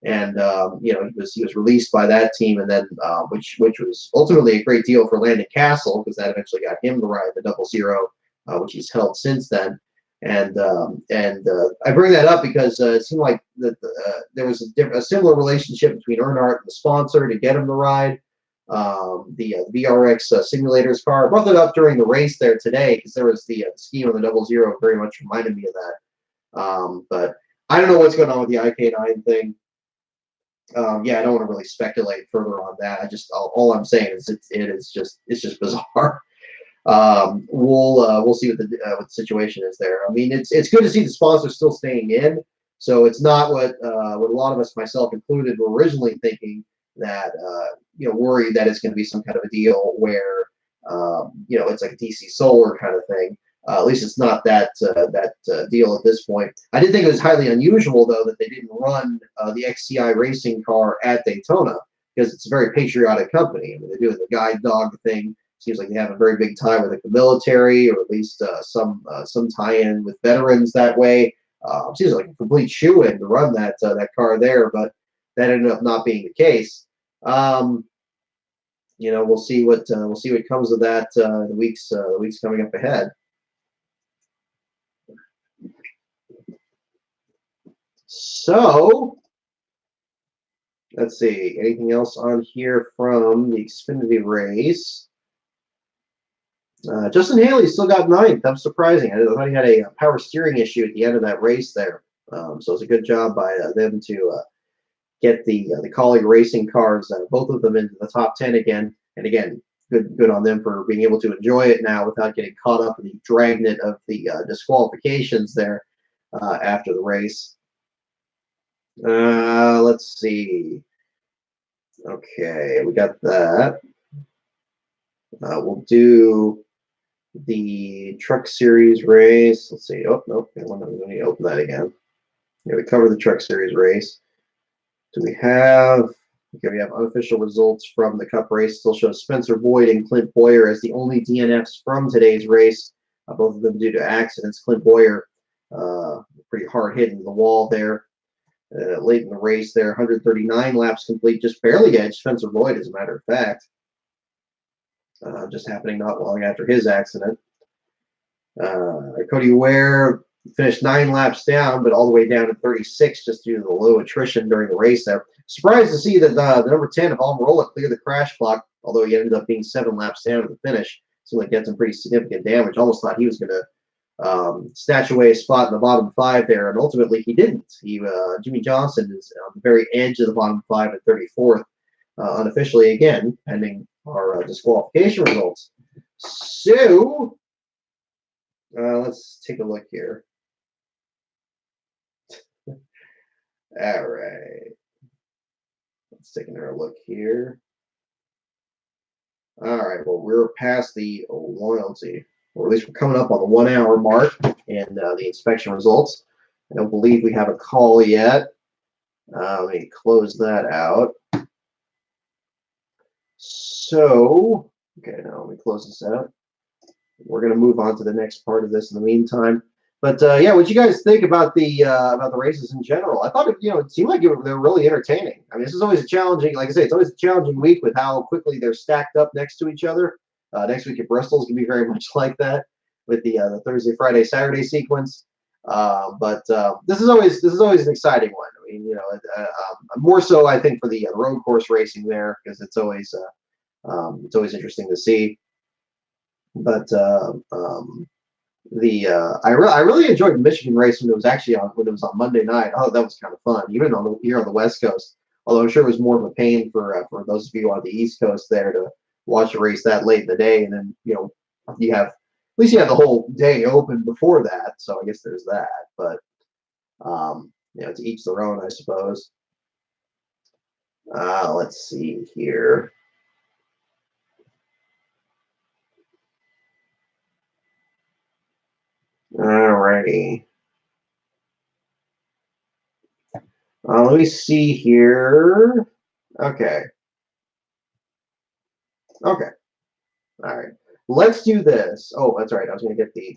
and he was released by that team, and then which was ultimately a great deal for Landon Castle, because that eventually got him to ride the 00, which he's held since then. I bring that up because it seemed like there was a similar relationship between Earnhardt and the sponsor to get him the ride. The VRX simulators car. I brought that up during the race there today because there was the scheme of the 00 very much reminded me of that. But I don't know what's going on with the IK9 thing. Yeah, I don't want to really speculate further on that. I just all I'm saying is it's just bizarre. We'll see what the situation is there. I mean, it's good to see the sponsors still staying in. So it's not what a lot of us, myself included, were originally thinking, that worried that it's going to be some kind of a deal where it's like a DC Solar kind of thing. At least it's not that deal at this point. I did think it was highly unusual, though, that they didn't run the XCI racing car at Daytona, because it's a very patriotic company. I mean, they're doing the guide dog thing. Seems like they have a very big tie with the military, or at least some tie-in with veterans that way. Seems like a complete shoe-in to run that car there, but that ended up not being the case. We'll see what comes of that the weeks coming up ahead. So let's see. Anything else on here from the Xfinity race? Justin Haley still got 9th. That was surprising. I thought he had a power steering issue at the end of that race there. So it's a good job by them to get the Colleague Racing cars, both of them, into the top 10 again. And again, good on them for being able to enjoy it now without getting caught up in the dragnet of the disqualifications there after the race. Let's see. Okay, we got that. We'll do the Truck Series race. Let's see. Oh, nope. We need to open that again. Yeah, we covered the Truck Series race. Do we have... Okay, we have unofficial results from the Cup race. Still shows Spencer Boyd and Clint Boyer as the only DNFs from today's race. Both of them due to accidents. Clint Boyer pretty hard hit into the wall there late in the race there. 139 laps complete, just barely edged Spencer Boyd, as a matter of fact. Just happening not long after his accident. Cody Ware finished 9 laps down, but all the way down to 36 just due to the low attrition during the race there. Surprised to see that the number 10 of Almirola cleared the crash block, although he ended up being 7 laps down at the finish. Seemed like he had some pretty significant damage. Almost thought he was going to snatch away a spot in the bottom 5 there, and ultimately he didn't. Jimmy Johnson is on the very edge of the bottom 5 at 34th, unofficially again, pending our disqualification results. So let's take a look here. All right. Let's take another look here. All right. Well, we're past the loyalty, or at least we're coming up on the 1 hour mark and the inspection results. I don't believe we have a call yet. Let me close that out. So, okay, now let me close this out. We're going to move on to the next part of this in the meantime. But yeah, what you guys think about the races in general? I thought it seemed like they were really entertaining. I mean, this is always a challenging, like I say, it's always a challenging week with how quickly they're stacked up next to each other. Next week at Bristol is going to be very much like that with the Thursday, Friday, Saturday sequence. But this is always an exciting one. I mean, more so I think for the road course racing there, because it's always interesting to see. But I really enjoyed the Michigan race when it was on Monday night. Oh, that was kind of fun, even here on the West Coast. Although I'm sure it was more of a pain for those of you on the East Coast there to watch a race that late in the day, and then you have the whole day open before that. So I guess there's that. But to each their own, I suppose. Let's see here. Alrighty. Let me see here. Okay. Okay. All right. Let's do this. Oh, that's right. I was going to get the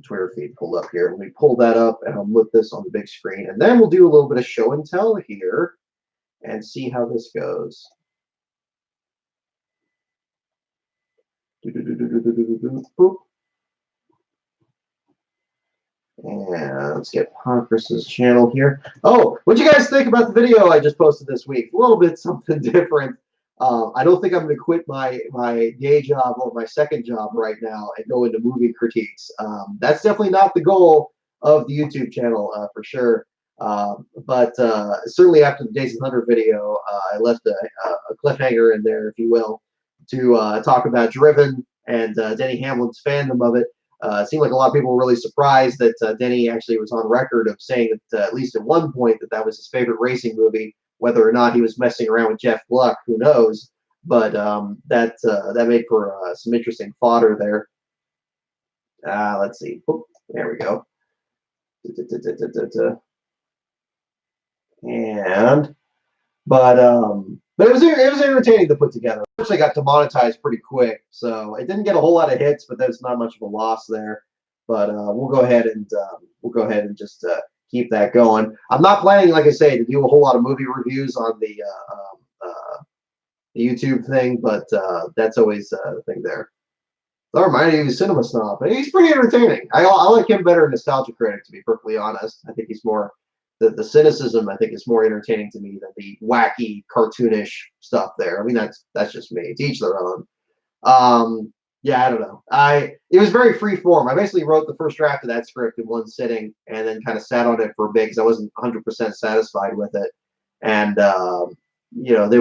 Twitter feed pulled up here. Let me pull that up, and I'll put this on the big screen, and then we'll do a little bit of show and tell here, and see how this goes. And let's get Parker's channel here. Oh, what do you guys think about the video I just posted this week? A little bit something different. I don't think I'm going to quit my day job or my second job right now and go into movie critiques. That's definitely not the goal of the YouTube channel for sure. But certainly after the Days of Thunder video, I left a cliffhanger in there, if you will, to talk about Driven and Denny Hamlin's fandom of it. It seemed like a lot of people were really surprised that Denny actually was on record of saying that at least at one point that was his favorite racing movie. Whether or not he was messing around with Jeff Gluck, who knows? But that made for some interesting fodder there. Let's see. Oop, there we go. But it was entertaining to put together. Actually got demonetized pretty quick, so it didn't get a whole lot of hits, but there's not much of a loss there. But we'll go ahead and just keep that going. I'm not planning, like I say, to do a whole lot of movie reviews on the YouTube thing, but that's always the thing there. That reminded me of Cinema Snob, but he's pretty entertaining. I like him better than Nostalgia Critic, to be perfectly honest. I think he's more the cynicism. I think is more entertaining to me than the wacky, cartoonish stuff there. I mean, that's just me. To each their own. Yeah, I don't know. It was very free form. I basically wrote the first draft of that script in one sitting, and then kind of sat on it for a bit because I wasn't 100% satisfied with it. And you know, the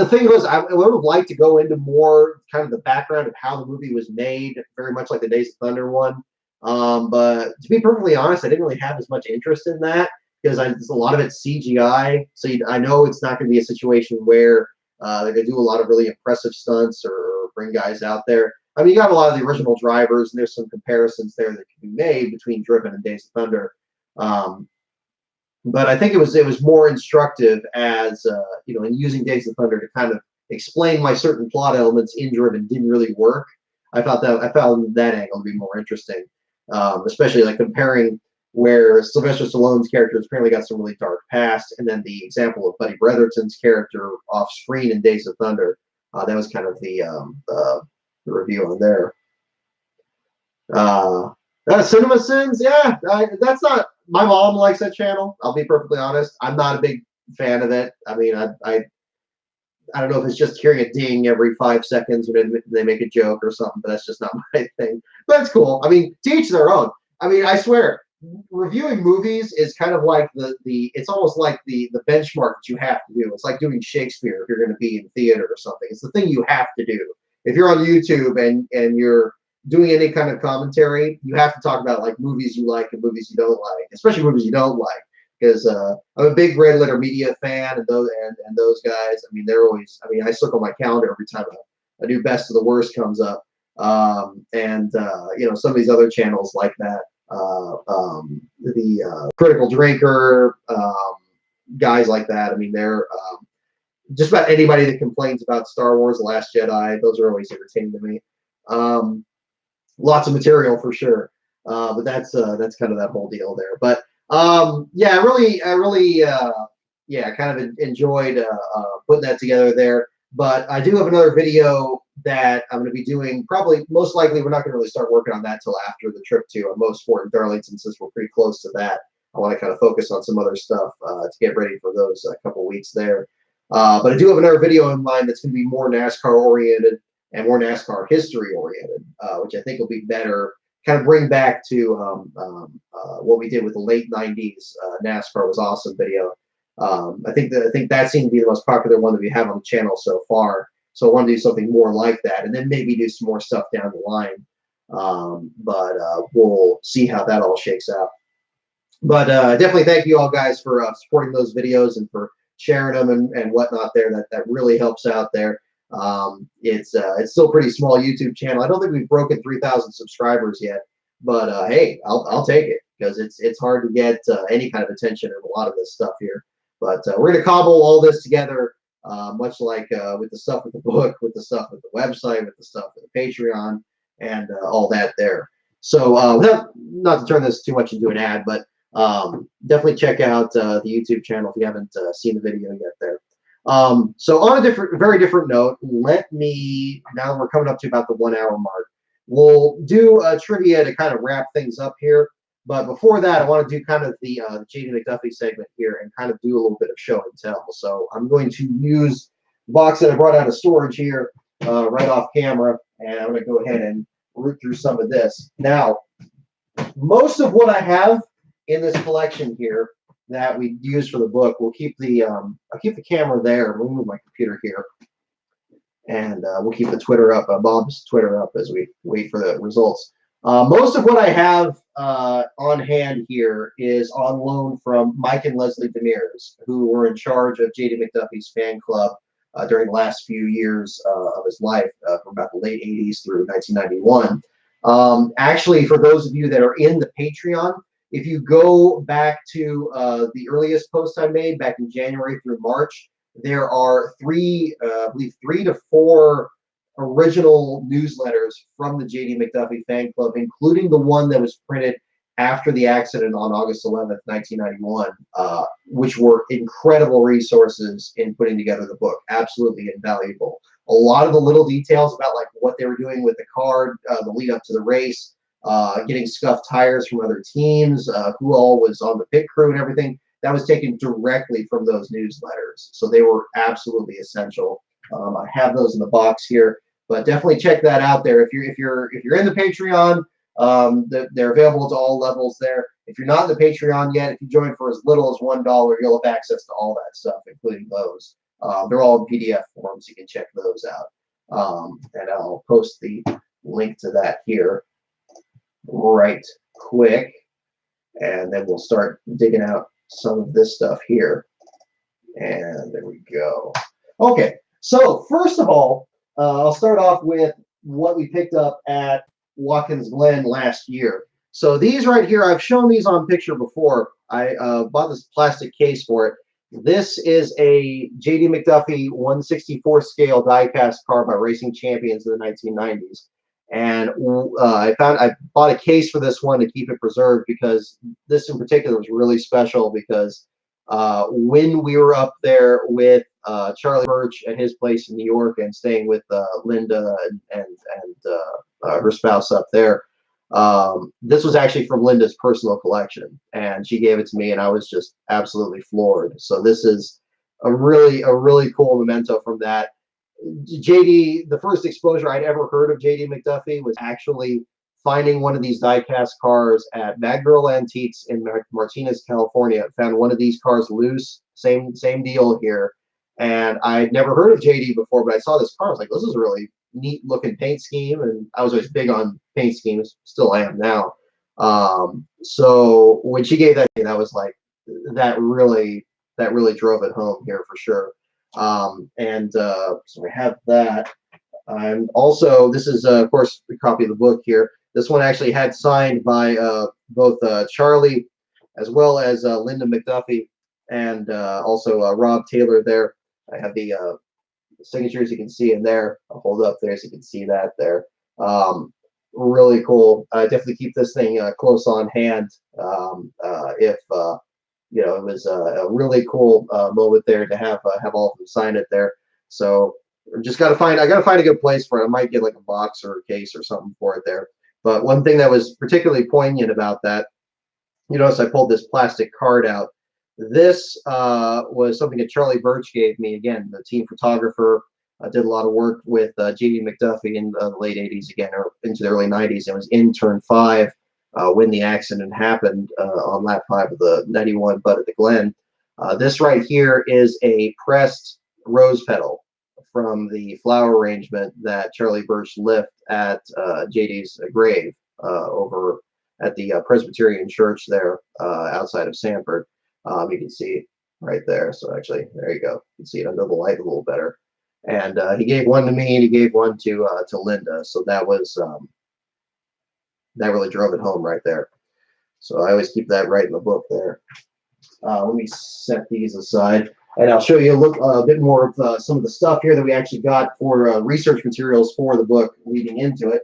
thing was, I would have liked to go into more kind of the background of how the movie was made, very much like the Days of Thunder one. But to be perfectly honest, I didn't really have as much interest in that because a lot of it's CGI. So I know it's not going to be a situation where they're going to do a lot of really impressive stunts or bring guys out there. I mean, you got a lot of the original drivers, and there's some comparisons there that can be made between Driven and Days of Thunder. But I think it was more instructive as you know, in using Days of Thunder to kind of explain why certain plot elements in Driven didn't really work. I found that angle to be more interesting, especially like comparing where Sylvester Stallone's character has apparently got some really dark past, and then the example of Buddy Bretherton's character off screen in Days of Thunder. That was kind of the review on there. Cinema Sins, yeah, that's not. My mom likes that channel. I'll be perfectly honest. I'm not a big fan of it. I mean, I don't know if it's just hearing a ding every 5 seconds when they make a joke or something, but that's just not my thing. But it's cool. I mean, to each their own. I mean, I swear, reviewing movies is kind of like it's almost like the benchmark that you have to do. It's like doing Shakespeare if you're going to be in theater or something. It's the thing you have to do. If you're on YouTube and you're doing any kind of commentary, you have to talk about like movies you like and movies you don't like, especially movies you don't like. Because I'm a big Red Letter Media fan, and those guys. I mean, they're always. I mean, I circle my calendar every time a new Best of the Worst comes up, you know, some of these other channels like that, the Critical Drinker, guys like that. I mean, they're just about anybody that complains about Star Wars: The Last Jedi. Those are always entertaining to me. Lots of material for sure, but that's kind of that whole deal there. But yeah, I really yeah, kind of enjoyed putting that together there. But I do have another video that I'm going to be doing. Probably, most likely, we're not going to really start working on that till after the trip to Mosport in Darlington, since we're pretty close to that. I want to kind of focus on some other stuff to get ready for those couple weeks there. But I do have another video in mind that's going to be more NASCAR oriented and more NASCAR history oriented, which I think will be better. Kind of bring back to what we did with the late '90s NASCAR Was Awesome video. I think that seemed to be the most popular one that we have on the channel so far. So I want to do something more like that, and then maybe do some more stuff down the line. But we'll see how that all shakes out. But definitely thank you all guys for supporting those videos and for sharing them and whatnot there. That really helps out there. It's still a pretty small YouTube channel. I don't think we've broken 3,000 subscribers yet, but hey, I'll take it, because it's hard to get any kind of attention in a lot of this stuff here. But we're gonna cobble all this together, much like with the stuff with the book, with the stuff with the website, with the stuff with the Patreon, and all that there. So not to turn this too much into an ad, but definitely check out the YouTube channel if you haven't seen the video yet there. So on a very different note, now we're coming up to about the 1 hour mark. We'll do a trivia to kind of wrap things up here. But before that, I want to do kind of the JD McDuffie segment here and kind of do a little bit of show and tell. So I'm going to use the box that I brought out of storage here right off camera, and I'm going to go ahead and root through some of this. Now, most of what I have in this collection here that we use for the book, we'll keep the I'll keep the camera there. We'll move my computer here, and we'll keep the Twitter up, Bob's Twitter up as we wait for the results. Most of what I have on hand here is on loan from Mike and Leslie Demers, who were in charge of JD McDuffie's fan club during the last few years of his life, from about the late 80s through 1991. Actually, for those of you that are in the Patreon, if you go back to the earliest post I made back in January through March, there are I believe 3 to 4 original newsletters from the JD McDuffie fan club, including the one that was printed after the accident on August 11th, 1991, which were incredible resources in putting together the book. Absolutely invaluable. A lot of the little details about like what they were doing with the car, the lead up to the race, getting scuffed tires from other teams, who all was on the pit crew and everything, that was taken directly from those newsletters. So they were absolutely essential. I have those in the box here, but definitely check that out there. If you're in the Patreon, they're available to all levels there. If you're not in the Patreon yet, if you join for as little as $1, you'll have access to all that stuff, including those. They're all in PDF forms. You can check those out. And I'll post the link to that here right quick, and then we'll start digging out some of this stuff here. And there we go. Okay, so first of all, I'll start off with what we picked up at Watkins Glen last year. So these right here, I've shown these on picture before. I bought this plastic case for it. This is a JD McDuffie 1/64 scale die-cast car by Racing Champions in the 1990s. And I bought a case for this one to keep it preserved, because this in particular was really special, because when we were up there with Charlie Birch at his place in New York and staying with Linda and her spouse up there, this was actually from Linda's personal collection, and she gave it to me, and I was just absolutely floored. So this is a really cool memento from that. JD, the first exposure I'd ever heard of JD McDuffie was actually finding one of these die-cast cars at Mag Girl Antiques in Martinez, California. I found one of these cars loose, same deal here. And I'd never heard of JD before, but I saw this car. I was like, this is a really neat looking paint scheme. And I was always big on paint schemes, still am now. So when she gave that to me, that was like, that really drove it home here for sure. So we have that. And also, this is, of course, a copy of the book here. This one actually had signed by both Charlie as well as Linda McDuffie, and also Rob Taylor there. I have the signatures you can see in there. I'll hold up there so you can see that there. Really cool. Definitely keep this thing close on hand. If you know, it was a really cool moment there to have all of them sign it there. So just I gotta find a good place for it. I might get like a box or a case or something for it there. But one thing that was particularly poignant about that, you notice I pulled this plastic card out. This was something that Charlie Birch gave me. Again, the team photographer, did a lot of work with JD McDuffie in the late 80s, again, or into the early 90s. It was in turn 5 when the accident happened on lap 5 of the 91 Bud at the Glen. This right here is a pressed rose petal from the flower arrangement that Charlie Birch left at JD's grave over at the Presbyterian Church there outside of Sanford. You can see right there. So actually, there you go. You can see it under the light a little better. And he gave one to me, and he gave one to Linda. So that was that really drove it home right there. So I always keep that right in the book there. Let me set these aside, and I'll show you a bit more of some of the stuff here that we actually got for research materials for the book leading into it.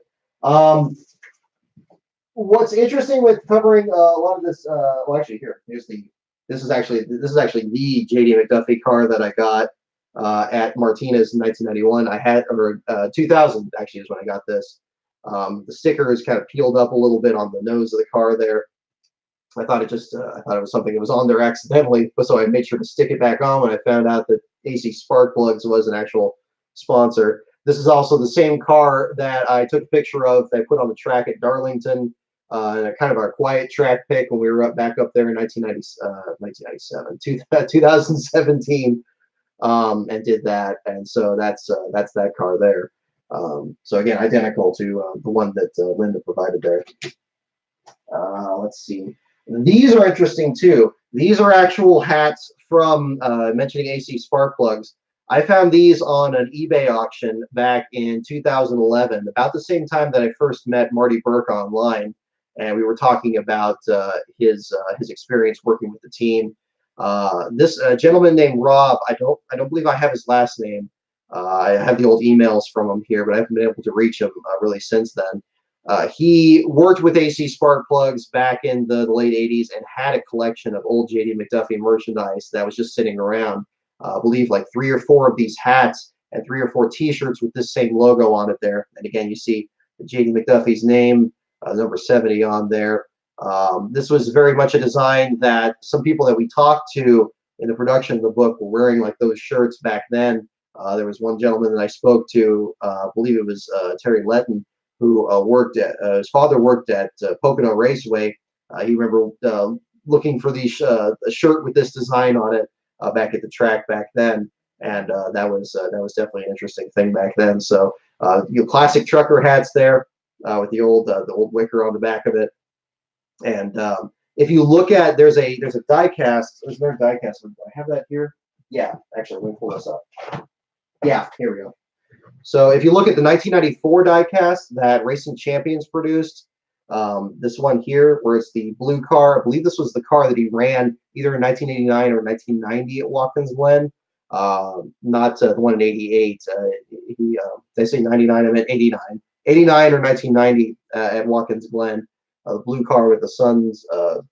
What's interesting with covering a lot of this, well, actually here, this is actually the JD McDuffie car that I got at Martinez in 1991. I had, or 2000 actually is when I got this. The sticker is kind of peeled up a little bit on the nose of the car there. I thought it was something that was on there accidentally, so I made sure to stick it back on when I found out that AC Spark Plugs was an actual sponsor. This is also the same car that I took a picture of that I put on the track at Darlington, and a kind of our quiet track pick when we were back up there in 2017, and did that. And so that's that car there. So again, identical to the one that Linda provided there. Let's see. These are interesting too. These are actual hats from mentioning AC Spark Plugs. I found these on an eBay auction back in 2011, about the same time that I first met Marty Burke online, and we were talking about his experience working with the team. This gentleman named Rob, I don't believe I have his last name. I have the old emails from him here, but I haven't been able to reach him really since then. He worked with AC Spark Plugs back in the late 80s and had a collection of old JD McDuffie merchandise that was just sitting around. I believe like 3 or 4 of these hats and 3 or 4 T-shirts with this same logo on it there. And again, you see JD McDuffie's name, number 70 on there. This was very much a design that some people that we talked to in the production of the book were wearing like those shirts back then. There was one gentleman that I spoke to, I believe it was Terry Letton, who worked at, his father worked at Pocono Raceway. He remember looking for these a shirt with this design on it back at the track back then, and that was definitely an interesting thing back then. So classic trucker hats there with the old wicker on the back of it. And if you look at, there's a die cast. There's another die cast. Do I have that here? Yeah, actually, let me pull this up. Yeah, here we go. So if you look at the 1994 diecast that Racing Champions produced, this one here, where it's the blue car, I believe this was the car that he ran either in 1989 or 1990 at Watkins Glen, not the one in 88. They say 99, I meant 89. 89 or 1990 at Watkins Glen, the blue car with the Suns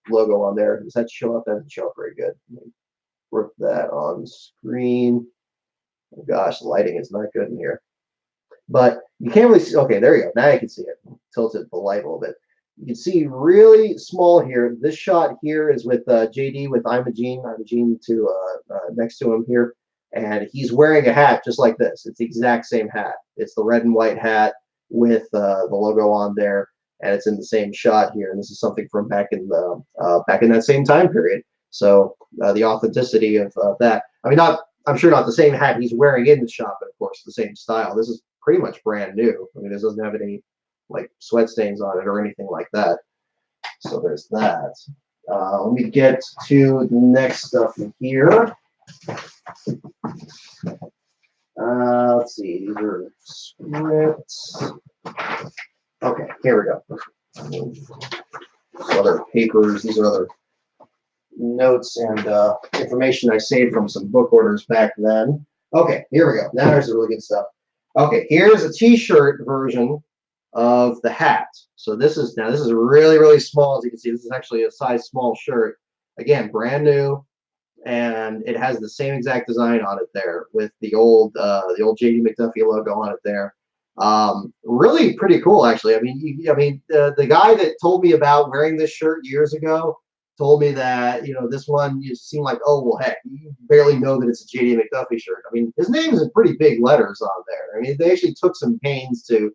logo on there. Does that show up? That doesn't show up very good. Let me work that on screen. Oh gosh, the lighting is not good in here. But you can't really see. Okay, there you go. Now you can see it. Tilted the light a little bit. You can see really small here. This shot here is with JD with Imogene to next to him here, and he's wearing a hat just like this. It's the exact same hat. It's the red and white hat with the logo on there, and it's in the same shot here. And this is something from back in that same time period. So the authenticity of that. I mean, I'm sure not the same hat he's wearing in the shot, but of course the same style. This is pretty much brand new. I mean, this doesn't have any like sweat stains on it or anything like that. So there's that. Let me get to the next stuff in here. Let's see. These are scripts. Okay, here we go. Other papers. These are other notes and information I saved from some book orders back then. Okay, here we go. Now there's the really good stuff. Okay, here's a T-shirt version of the hat. So this is really, really small. As you can see, this is actually a size small shirt. Again, brand new, and it has the same exact design on it there with the old JD McDuffie logo on it there. Really pretty cool, actually. I mean, the guy that told me about wearing this shirt years ago told me that, this one, you seem like, oh, well, heck, you barely know that it's a JD McDuffie shirt. I mean, his name is in pretty big letters on there. I mean, they actually took some pains to,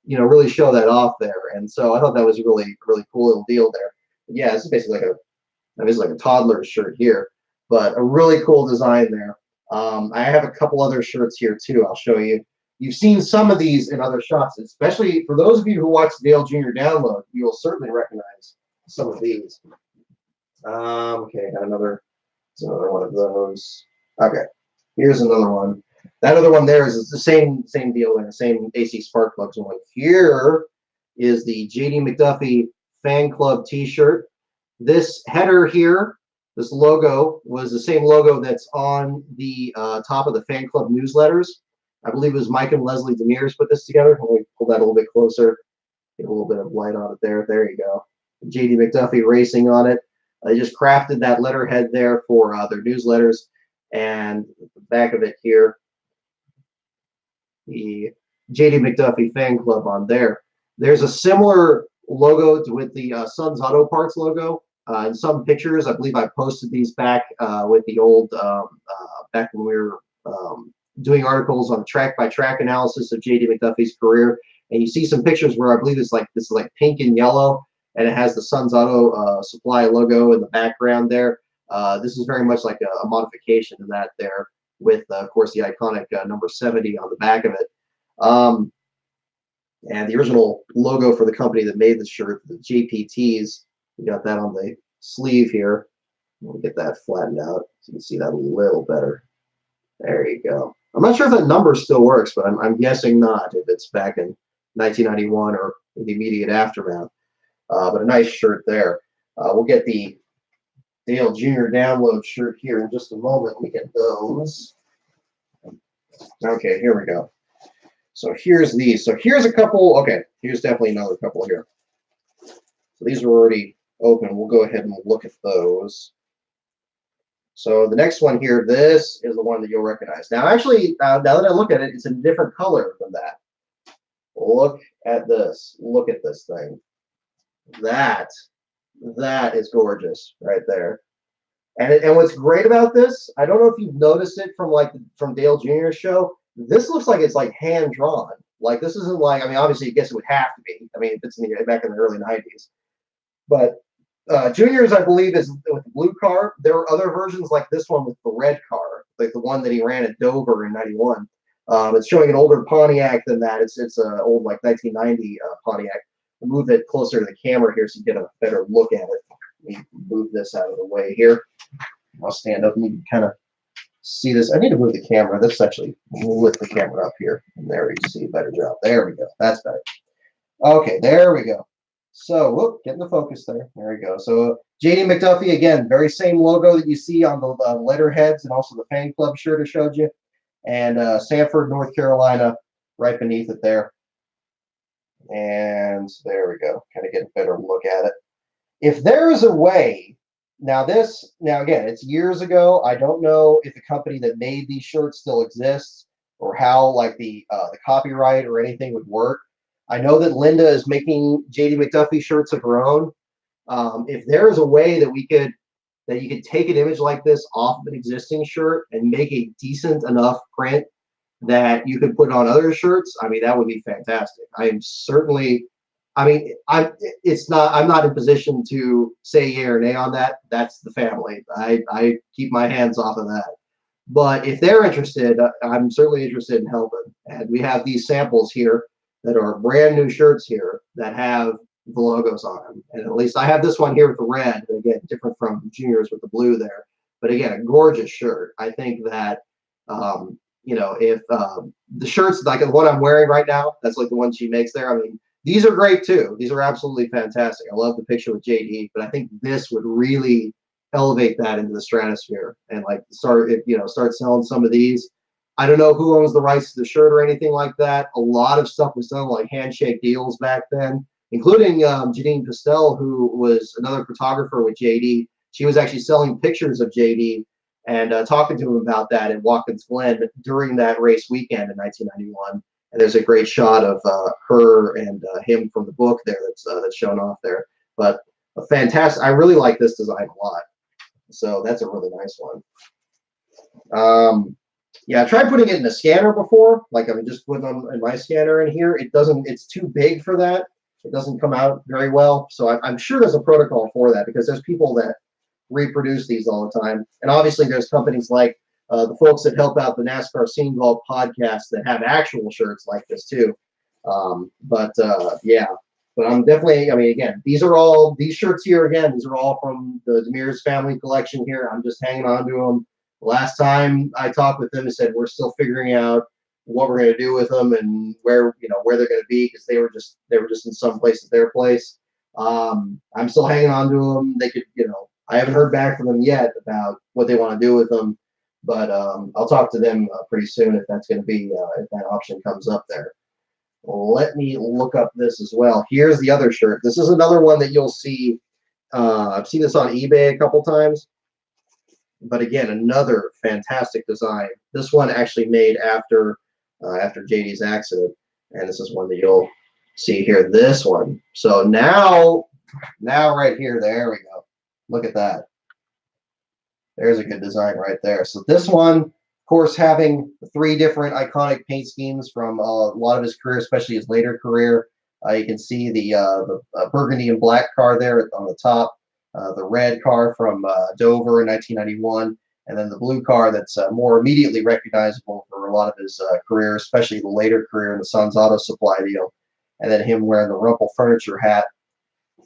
really show that off there. And so I thought that was a really, really cool little deal there. But yeah, it's basically like a toddler's shirt here, but a really cool design there. I have a couple other shirts here too. I'll show you. You've seen some of these in other shots, especially for those of you who watch the Dale Jr. Download, you'll certainly recognize some of these. Okay, got another one of those. Okay, here's another one. That other one there is the same deal there, same AC Spark Plugs one. Here is the JD McDuffie Fan Club T-shirt. This header here, this logo, was the same logo that's on the top of the fan club newsletters. I believe it was Mike and Leslie Demers put this together. Let me pull that a little bit closer. Get a little bit of light on it there. There you go. JD McDuffie Racing on it. They just crafted that letterhead there for their newsletters, and the back of it here, the JD McDuffie Fan Club on there. There's a similar logo with the Sun's Auto Parts logo. In some pictures, I believe I posted these back with the old back when we were doing articles on track-by-track analysis of J.D. McDuffie's career, and you see some pictures where I believe this is like pink and yellow, and it has the Sun's Auto Supply logo in the background there. This is very much like a modification to that there, with of course the iconic number 70 on the back of it. And the original logo for the company that made the shirt, the JPTs, we got that on the sleeve here. We'll get that flattened out so you can see that a little better. There you go. I'm not sure if that number still works, but I'm guessing not if it's back in 1991 or in the immediate aftermath. But a nice shirt there. We'll get the Dale Jr. download shirt here in just a moment. We get those. Okay, here we go. So here's these. So here's a couple. Okay, here's definitely another couple here. So these are already open. We'll go ahead and look at those. So the next one here, this is the one that you'll recognize. Now, actually, now that I look at it, it's a different color than that. Look at this. Look at this thing. That is gorgeous right there. And what's great about this, I don't know if you've noticed it from Dale Jr.'s show. This looks like it's like hand drawn. Like this isn't like, I mean, obviously, I guess it would have to be. I mean, if it's back in the early 90s. But Junior's, I believe, is with the blue car. There were other versions like this one with the red car, like the one that he ran at Dover in '91. It's showing an older Pontiac than that. It's an old like 1990 Pontiac. We'll move it closer to the camera here so you get a better look at it. Let me move this out of the way here. I'll stand up and you can kind of see this. I need to move the camera. This actually lift the camera up here. And there we see a better job. There we go. That's better. Okay, there we go. So, whoop, getting the focus there. There we go. So, J.D. McDuffie, again, very same logo that you see on the letterheads and also the fan club shirt I showed you. And Sanford, North Carolina, right beneath it there. And there we go. Kind of get a better look at it. If there is a way, now again, it's years ago. I don't know if the company that made these shirts still exists or how like the copyright or anything would work. I know that Linda is making J.D. McDuffie shirts of her own. If there is a way that you could take an image like this off of an existing shirt and make a decent enough print that you could put on other shirts, I mean, that would be fantastic. I am certainly, I mean, I'm not in position to say yay or nay on that. That's the family. I keep my hands off of that. But if they're interested, I'm certainly interested in helping. And we have these samples here that are brand new shirts here that have the logos on them. And at least I have this one here with the red, again, different from Junior's with the blue there. But again, a gorgeous shirt. I think that, you know, if the shirts, like the one I'm wearing right now, that's like the one she makes there. I mean, these are great too. These are absolutely fantastic. I love the picture with JD, but I think this would really elevate that into the stratosphere and like start selling some of these. I don't know who owns the rights to the shirt or anything like that. A lot of stuff was done like handshake deals back then, including Janine Pastel, who was another photographer with JD. She was actually selling pictures of JD and talking to him about that at Watkins Glen during that race weekend in 1991. And there's a great shot of her and him from the book there that's shown off there. But a fantastic. I really like this design a lot. So that's a really nice one. Yeah, I tried putting it in a scanner before. Like I'm just putting them in my scanner in here. It doesn't. It's too big for that. It doesn't come out very well. So I'm sure there's a protocol for that because there's people that reproduce these all the time. And obviously there's companies like the folks that help out the NASCAR Scene Vault podcast that have actual shirts like this too. Yeah, but I'm definitely, I mean, again, these shirts here, again, these are all from the Demers family collection here. I'm just hanging on to them. Last time I talked with them, they said we're still figuring out what we're going to do with them and where they're going to be because they were just in some place at their place. I'm still hanging on to them. They could, I haven't heard back from them yet about what they want to do with them, but I'll talk to them pretty soon if that's going to be if that option comes up there. Let me look up this as well. Here's the other shirt. This is another one that you'll see. I've seen this on eBay a couple times. But again, another fantastic design. This one actually made after JD's accident, and this is one that you'll see here, this one. So now right here, there we go. Look at that. There's a good design right there. So this one, of course, having 3 different iconic paint schemes from a lot of his career, especially his later career. You can see the burgundy and black car there on the top, the red car from Dover in 1991, and then the blue car that's more immediately recognizable for a lot of his career, especially the later career in the Sun's Auto Supply deal. And then him wearing the Rumpel Furniture hat.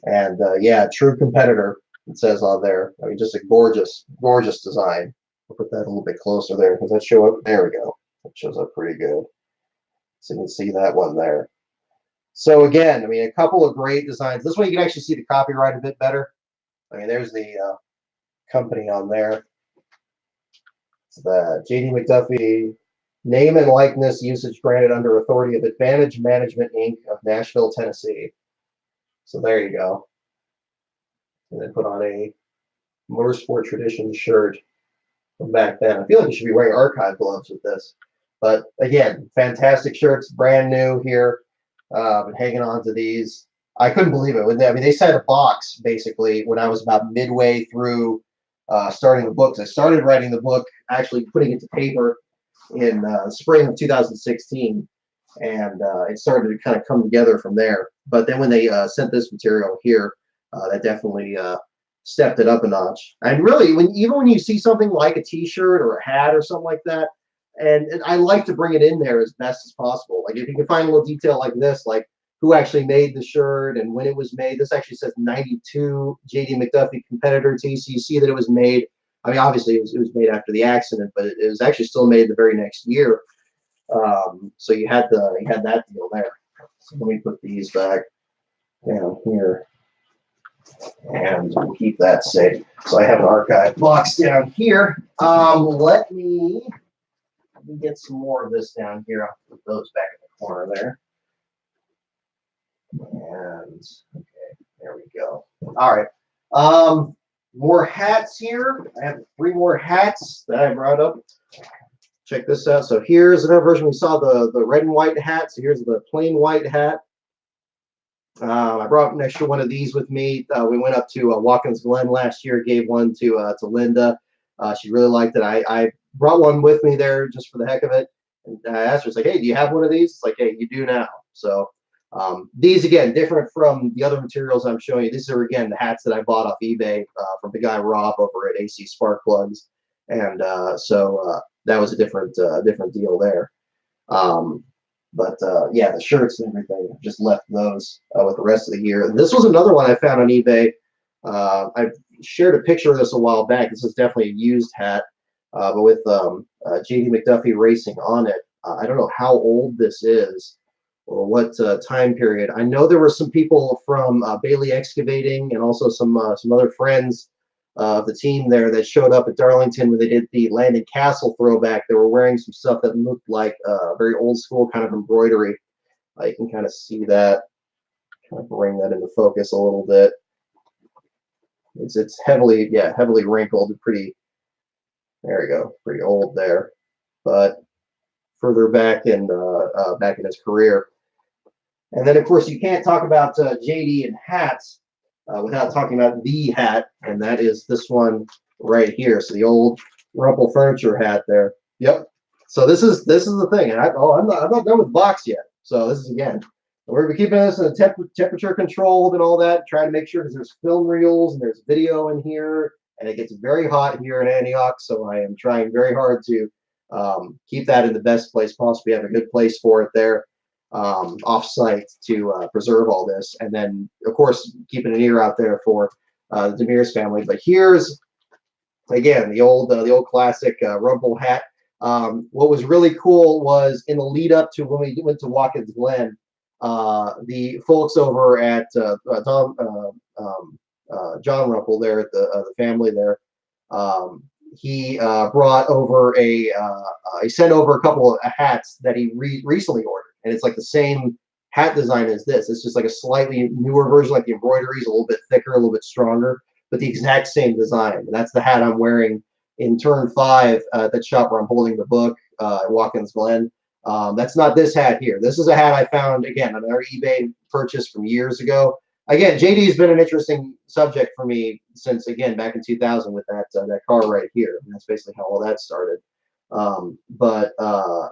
And yeah, true competitor, it says on there. I mean, just a gorgeous, gorgeous design. I'll put that a little bit closer there because that show up. There we go. That shows up pretty good. So you can see that one there. So again, I mean, a couple of great designs. This one you can actually see the copyright a bit better. I mean, there's the company on there. It's the J.D. McDuffie name and likeness usage granted under authority of Advantage Management Inc. of Nashville, Tennessee. So there you go. And then put on a Motorsport Tradition shirt from back then. I feel like you should be wearing archive gloves with this. But again, fantastic shirts, brand new here. Been hanging on to these. I couldn't believe it. I mean, they sent a box basically when I was about midway through starting the books. I started writing the book, actually putting it to paper in spring of 2016, and it started to kind of come together from there. But then when they sent this material here, that definitely stepped it up a notch. And really, even when you see something like a T-shirt or a hat or something like that, and I like to bring it in there as best as possible. Like if you can find a little detail like this, like who actually made the shirt and when it was made. This actually says 92 J.D. McDuffie competitor tee. So you see that it was made. I mean, obviously it was made after the accident, but it was actually still made the very next year. So you had that deal there. So let me put these back down here, and we'll keep that safe. So I have an archive box down here. Let me get some more of this down here. I'll put those back in the corner there. And okay, there we go. All right. More hats here. I have 3 more hats that I brought up. Check this out. So here's another version. We saw the red and white hat. So here's the plain white hat. I brought an extra one of these with me. We went up to Watkins Glen last year. Gave one to Linda. She really liked it. I brought one with me there just for the heck of it. And I asked her, it's like, hey, do you have one of these? It's like, hey, you do now. So these, again, different from the other materials I'm showing you. These are, again, the hats that I bought off eBay from the guy Rob over at AC Spark Plugs. And so that was a different deal there. But yeah, the shirts and everything, just left those with the rest of the year. And this was another one I found on eBay. I shared a picture of this a while back. This is definitely a used hat, but with J.D. McDuffie Racing on it. I don't know how old this is or what time period. I know there were some people from Bailey Excavating and also some other friends of the team there that showed up at Darlington when they did the Landon Castle throwback. They were wearing some stuff that looked like very old school kind of embroidery. You can kind of see that. Kind of bring that into focus a little bit. It's heavily wrinkled, pretty. There we go, pretty old there, but further back in his career. And then of course you can't talk about JD and hats without talking about the hat, and that is this one right here. So the old Rumpel Furniture hat there. Yep. So this is the thing, and I'm not done with box yet. So this is, again, we're keeping this in a temperature controlled and all that. Try to make sure, because there's film reels and there's video in here, and it gets very hot here in Antioch. So I am trying very hard to keep that in the best place possible. We have a good place for it there, off-site, to preserve all this, and then of course keeping an ear out there for the Demir's family. But here's, again, the old classic Rumpel hat. What was really cool was in the lead up to when we went to Watkins Glen, the folks over at John Rumpel there at the family there, he brought over he sent over a couple of hats that he recently ordered, and it's like the same hat design as this. It's just like a slightly newer version, like the embroidery is a little bit thicker, a little bit stronger, but the exact same design. And that's the hat I'm wearing in turn 5 at the shop where I'm holding the book at Watkins Glen. That's not this hat here. This is a hat I found, again, on our eBay purchased from years ago. Again, JD has been an interesting subject for me since, again, back in 2000 with that car right here. And that's basically how all that started.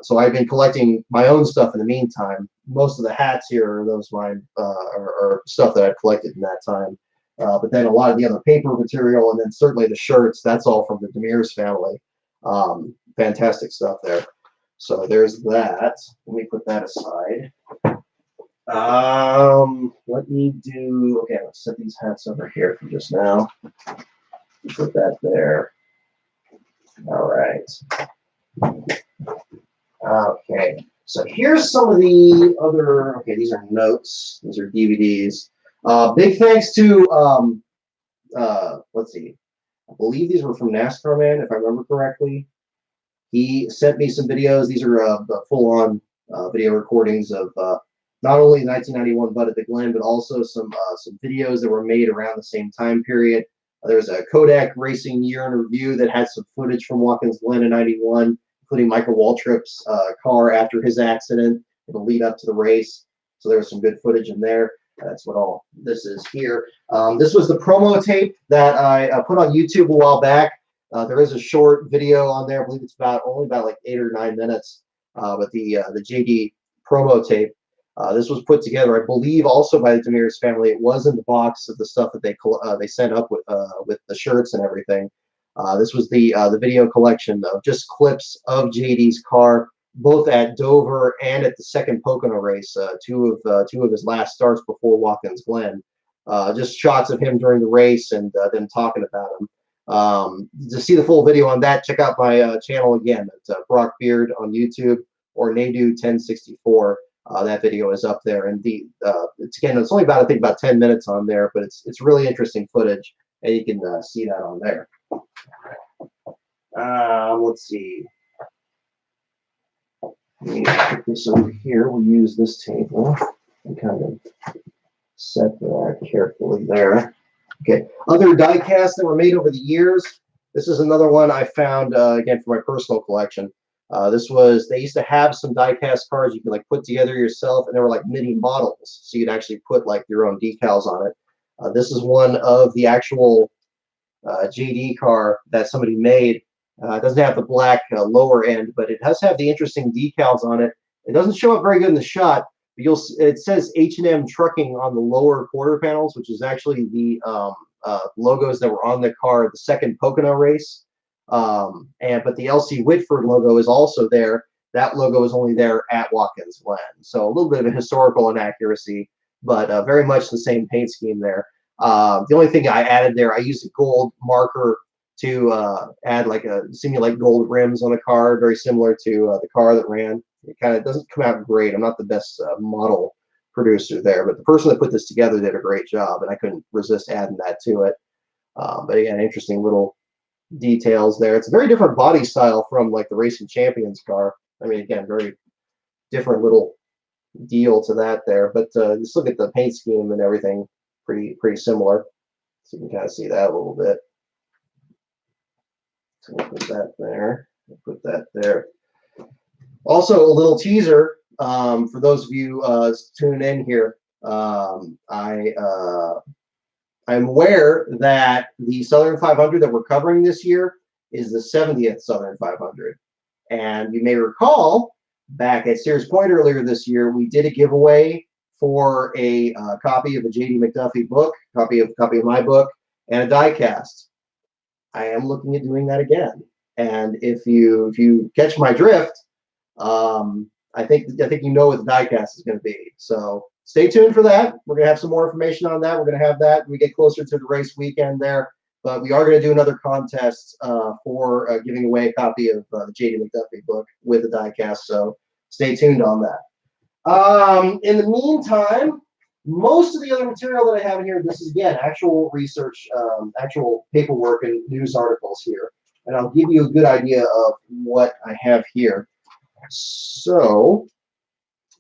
So I've been collecting my own stuff in the meantime. Most of the hats here are those mine, are stuff that I've collected in that time. But then a lot of the other paper material, and then certainly the shirts, that's all from the Demir's family. Fantastic stuff there. So there's that. Let me put that aside. Let me do, okay, let's set these hats over here for just now. Put that there. All right. Okay, so here's some of the other, okay, these are notes. These are DVDs. Big thanks to, let's see, I believe these were from NASCAR Man, if I remember correctly. He sent me some videos. These are full-on video recordings of not only 1991 Bud at the Glen, but also some videos that were made around the same time period. There's a Kodak Racing Year in Review that had some footage from Watkins Glen in '91, including Michael Waltrip's car after his accident in the lead up to the race. So there was some good footage in there. That's what all this is here. This was the promo tape that I put on YouTube a while back. There is a short video on there. I believe it's only about like 8 or 9 minutes. But the JD promo tape. This was put together, I believe, also by the Demir's family. It was in the box of the stuff that they sent up with the shirts and everything. This was the video collection of just clips of JD's car, both at Dover and at the second Pocono race, two of his last starts before Watkins Glen. Just shots of him during the race and them talking about him. To see the full video on that, check out my channel again. It's Brock Beard on YouTube or Nadu1064. That video is up there, and it's only about, I think, about 10 minutes on there, but it's really interesting footage, and you can see that on there. Let's see. Let me put this over here. We'll use this table and kind of set that carefully there. Okay. Other die casts that were made over the years. This is another one I found again for my personal collection. They used to have some die-cast cars you could like put together yourself, and they were like mini models, so you'd actually put like your own decals on it. This is one of the actual JD car that somebody made. It doesn't have the black lower end, but it does have the interesting decals on it. It doesn't show up very good in the shot, but it says H&M Trucking on the lower quarter panels, which is actually the logos that were on the car at the second Pocono race. But the LC Whitford logo is also there. That logo is only there at Watkins Glen. So a little bit of a historical inaccuracy, but very much the same paint scheme there. The only thing I added there, I used a gold marker to simulate gold rims on the car, very similar to the car that ran. It kind of doesn't come out great. I'm not the best model producer there, but the person that put this together did a great job, and I couldn't resist adding that to it. But again, interesting little details there. It's a very different body style from like the Racing Champions car. I mean, again, very different little deal to that there. But just look at the paint scheme and everything, pretty similar. So you can kind of see that a little bit. So we'll put that there. We'll put that there. Also, a little teaser for those of you tuning in here. I'm aware that the Southern 500 that we're covering this year is the 70th Southern 500. And you may recall back at Sears Point earlier this year, we did a giveaway for a copy of a JD McDuffie book, copy of my book, and a die cast. I am looking at doing that again. And if you catch my drift, I think you know what the die cast is going to be. So stay tuned for that. We're going to have some more information on that. We're going to have that when we get closer to the race weekend there. But we are going to do another contest for giving away a copy of the JD McDuffie book with a die cast. So stay tuned on that. In the meantime, most of the other material that I have in here, this is, again, actual research, actual paperwork and news articles here. And I'll give you a good idea of what I have here. So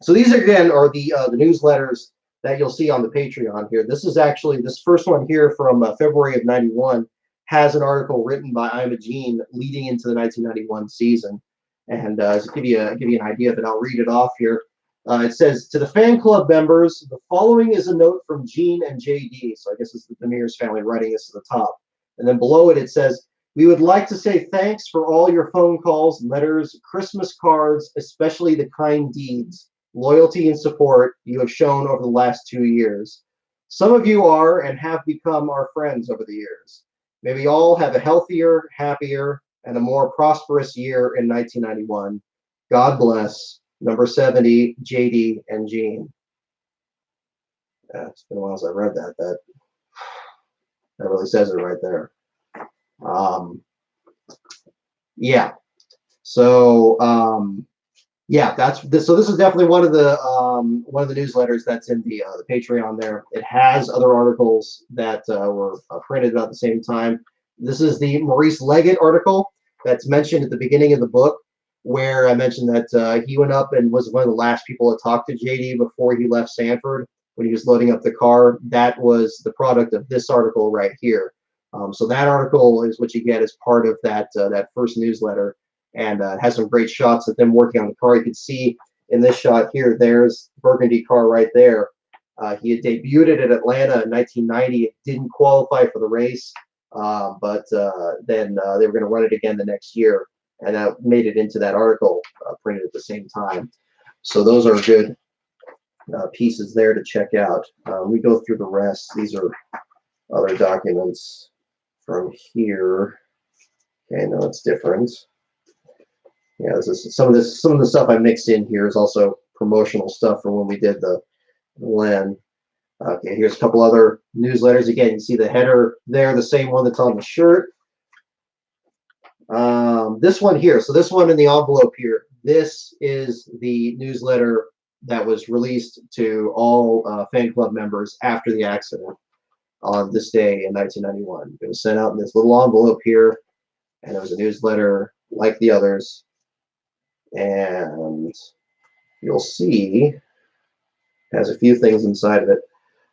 these again are the newsletters that you'll see on the Patreon here. This is actually, this first one here from February of '91 has an article written by Imogene leading into the 1991 season. And to give you an idea of it, I'll read it off here. It says, to the fan club members, the following is a note from Gene and JD. So I guess it's the Demir's family writing this at the top. And then below it, it says, we would like to say thanks for all your phone calls, letters, Christmas cards, especially the kind deeds, loyalty, and support you have shown over the last 2 years. Some of you are and have become our friends over the years. May we all have a healthier, happier, and a more prosperous year in 1991. God bless. Number 70, JD and Gene. It's been a while since I read that. That really says it right there. Yeah. So yeah, that's this. So this is definitely one of the newsletters that's in the Patreon there. It has other articles that were printed about the same time. This is the Maurice Leggett article that's mentioned at the beginning of the book, where I mentioned that he went up and was one of the last people to talk to JD before he left Sanford when he was loading up the car. That was the product of this article right here. So that article is what you get as part of that that first newsletter, and it has some great shots of them working on the car. You can see in this shot here, there's the Burgundy car right there. He had debuted it at Atlanta in 1990. It didn't qualify for the race, but then they were going to run it again the next year, and that made it into that article printed at the same time. So those are good pieces there to check out. We go through the rest. These are other documents from here. Okay, no, it's different. Yeah, this is some of the stuff I mixed in here is also promotional stuff from when we did the Glen. Okay, here's a couple other newsletters. Again, you see the header there, the same one that's on the shirt. This one here, so this one in the envelope here, this is the newsletter that was released to all fan club members after the accident on this day in 1991. It was sent out in this little envelope here, and it was a newsletter like the others. And you'll see it has a few things inside of it.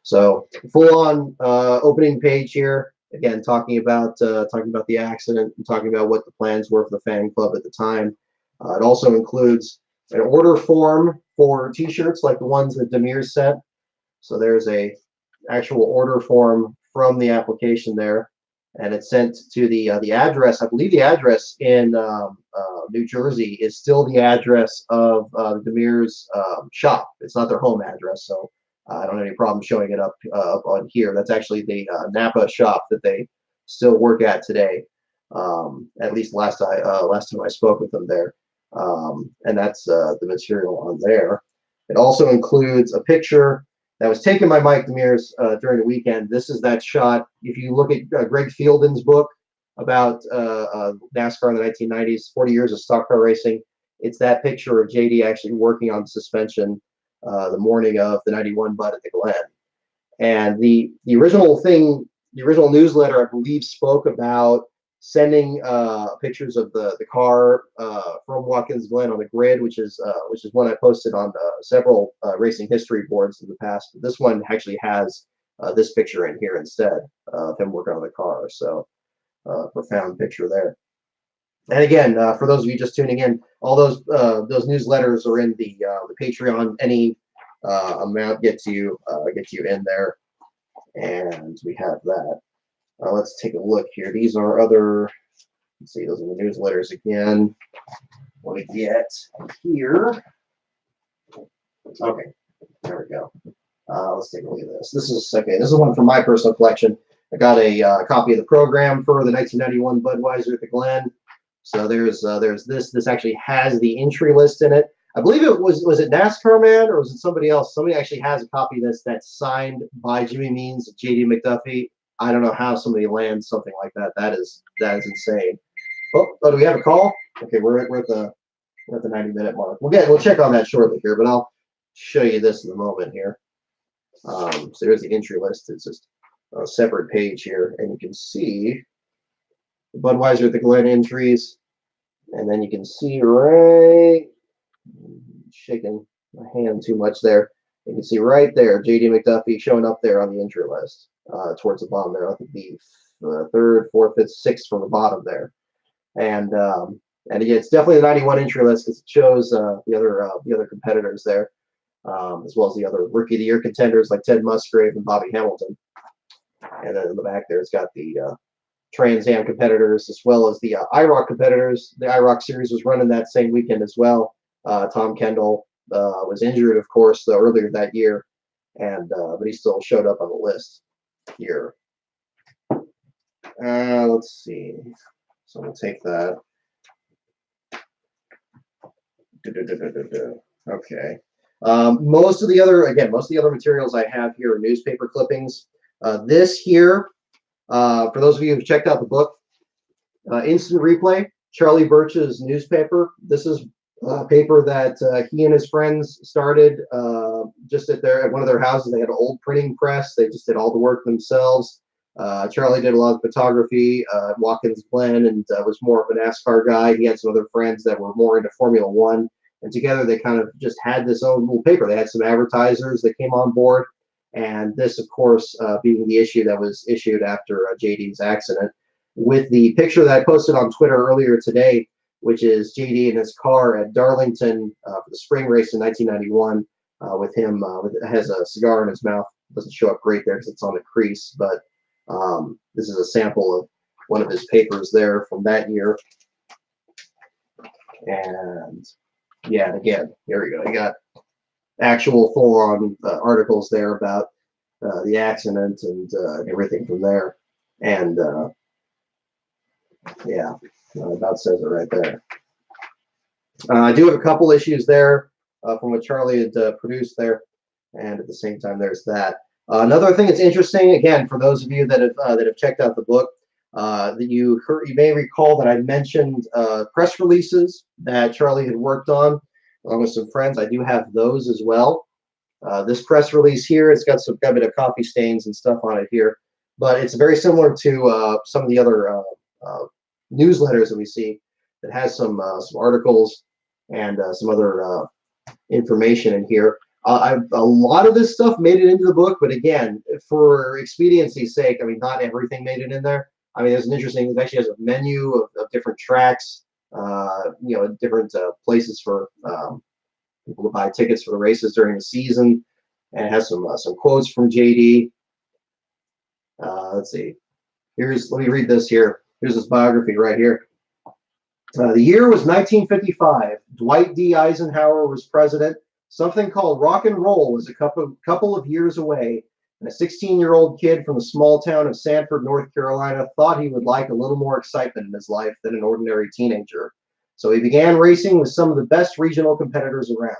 So full-on opening page here, again talking about the accident and talking about what the plans were for the fan club at the time. It also includes an order form for T-shirts like the ones that Demir sent. So there's a actual order form from the application there, and it's sent to the address. I believe the address in New Jersey is still the address of Demir's shop. It's not their home address, so I don't have any problem showing it up on here. That's actually the Napa shop that they still work at today. At least last time I spoke with them there, and that's the material on there. It also includes a picture that was taken by Mike Demir's during the weekend. This is that shot. If you look at Greg Fielden's book about NASCAR in the 1990s, 40 years of stock car racing, it's that picture of JD actually working on suspension the morning of the 91 Bud at the Glen. And the original newsletter, I believe, spoke about sending pictures of the car from Watkins Glen on the grid, which is one I posted on several racing history boards in the past. But this one actually has this picture in here instead of him working on the car. So profound picture there. And again, for those of you just tuning in, all those newsletters are in the Patreon. Any amount gets you in there, and we have that. Let's take a look here. These are other. Let's see, those are the newsletters again. What we get here? Okay, there we go. Let's take a look at this. This is okay. This is one from my personal collection. I got a copy of the program for the 1991 Budweiser at the Glen. So there's this. This actually has the entry list in it. I believe it was it NASCAR Man or was it somebody else? Somebody actually has a copy of this that's signed by Jimmy Means, JD McDuffie. I don't know how somebody lands something like that. That is insane. Oh, do we have a call? Okay, we're at the 90-minute mark. We'll check on that shortly here, but I'll show you this in a moment here. So here's the entry list. It's just a separate page here, and you can see the Budweiser at the Glen entries, and then you can see right, shaking my hand too much there. You can see right there, JD McDuffie showing up there on the entry list towards the bottom there. I think the third, fourth, fifth, sixth from the bottom there, and again, it's definitely the 91 entry list because it shows the other competitors there. as well as the other Rookie of the Year contenders like Ted Musgrave and Bobby Hamilton. And then in the back there, it's got the Trans Am competitors as well as the IROC competitors. The IROC series was running that same weekend as well. Tom Kendall was injured, of course, earlier that year, and but he still showed up on the list here. Let's see. So we'll take that. Okay. Most of the other materials I have here are newspaper clippings. This here, for those of you who've checked out the book, Instant Replay, Charlie Birch's newspaper. This is a paper that he and his friends started just at one of their houses. They had an old printing press. They just did all the work themselves. Charlie did a lot of photography, Watkins Glen, and was more of a NASCAR guy. He had some other friends that were more into Formula One, and together they kind of just had this own little paper. They had some advertisers that came on board, and this, of course, being the issue that was issued after JD's accident, with the picture that I posted on Twitter earlier today, which is JD in his car at Darlington for the spring race in 1991, with him has a cigar in his mouth. Doesn't show up great there because it's on the crease, but this is a sample of one of his papers there from that year. And yeah, and again, here we go. I got actual full-on articles there about the accident and everything from there. And yeah, about says it right there. I do have a couple issues there from what Charlie had produced there, and at the same time, there's that. Another thing that's interesting, again, for those of you that have checked out the book, that you may recall that I mentioned press releases that Charlie had worked on along with some friends. I do have those as well. This press release here, it's got a bit of coffee stains and stuff on it here, but it's very similar to some of the other newsletters that we see that has some articles and some other information in here. A lot of this stuff made it into the book, but again, for expediency's sake, I mean, not everything made it in there. I mean, there's an interesting, it actually has a menu of different tracks, different places for people to buy tickets for the races during the season, and it has some quotes from JD. Let's see. Let me read this here. Here's his biography right here. The year was 1955. Dwight D. Eisenhower was president. Something called rock and roll was a couple of years away, and a 16-year-old kid from the small town of Sanford, North Carolina, thought he would like a little more excitement in his life than an ordinary teenager. So he began racing with some of the best regional competitors around.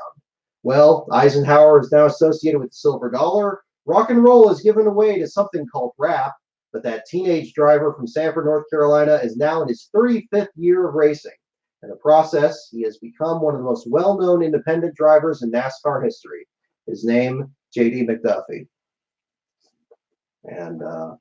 Well, Eisenhower is now associated with the silver dollar. Rock and roll is given away to something called rap, but that teenage driver from Sanford, North Carolina is now in his 35th year of racing. In the process, he has become one of the most well-known independent drivers in NASCAR history. His name, JD McDuffie. And I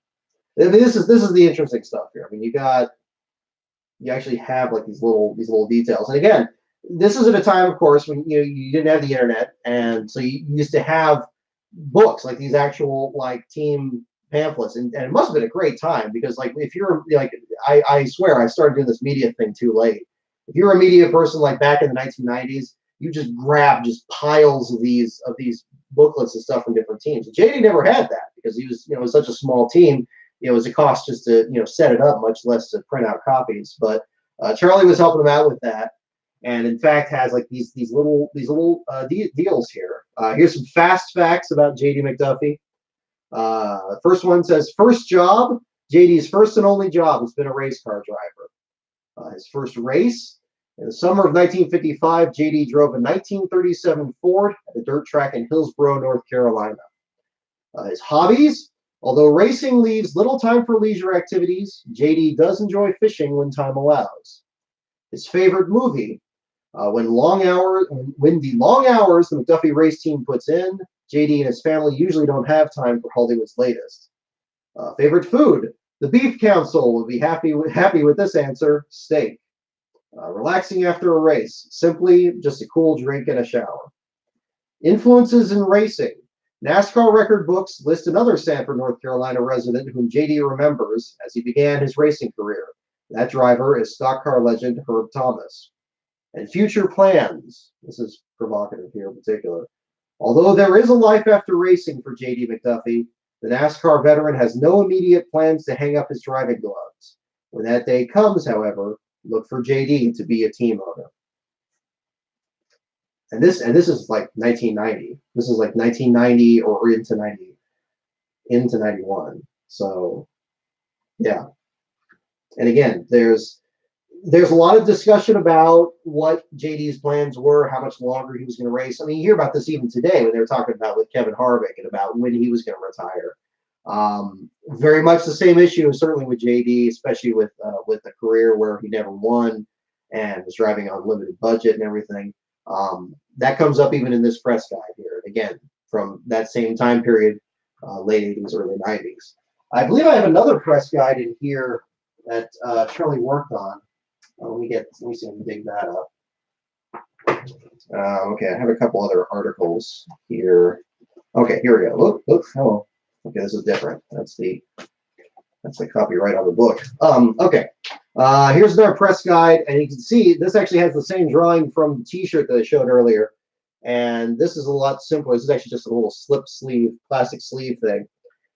mean, this is the interesting stuff here. I mean, you actually have like these little details. And again, this is at a time, of course, when you didn't have the internet, and so you used to have books like these actual like team pamphlets, and it must have been a great time because like if you're like I swear I started doing this media thing too late. If you're a media person like back in the 1990s, you just grab just piles of these booklets and stuff from different teams. JD never had that because he was, it was such a small team. It was a cost just to set it up, much less to print out copies. But Charlie was helping him out with that, and in fact has like these little deals here. Here's some fast facts about JD McDuffie. First one says, first job, JD's first and only job has been a race car driver. His first race, in the summer of 1955, JD drove a 1937 Ford at a dirt track in Hillsborough, North Carolina. His hobbies, although racing leaves little time for leisure activities, JD does enjoy fishing when time allows. His favorite movie, when the long hours the McDuffie race team puts in, JD and his family usually don't have time for Hollywood's latest. Favorite food, the Beef Council will be happy with this answer, steak. Relaxing after a race, simply just a cool drink and a shower. Influences in racing. NASCAR record books list another Sanford, North Carolina resident whom JD remembers as he began his racing career. That driver is stock car legend Herb Thomas. And future plans. This is provocative here in particular. Although there is a life after racing for J.D. McDuffie, the NASCAR veteran has no immediate plans to hang up his driving gloves. When that day comes, however, look for J.D. to be a team owner. And this is like 1990. This is like 1990 or into 91. So, yeah. And again, there's a lot of discussion about what JD's plans were, how much longer he was going to race. I mean, you hear about this even today when they were talking about with Kevin Harvick and about when he was going to retire. Very much the same issue, certainly with JD, especially with the career where he never won and was driving on limited budget and everything. That comes up even in this press guide here. Again, from that same time period, late 80s, early 90s. I believe I have another press guide in here that Charlie worked on. Let me see if I can dig that up. Okay, I have a couple other articles here. Okay, here we go. Look, hello. Okay, this is different. That's the copyright on the book. Okay. Here's another press guide, and you can see this actually has the same drawing from the T-shirt that I showed earlier. And this is a lot simpler. This is actually just a little slip sleeve, plastic sleeve thing.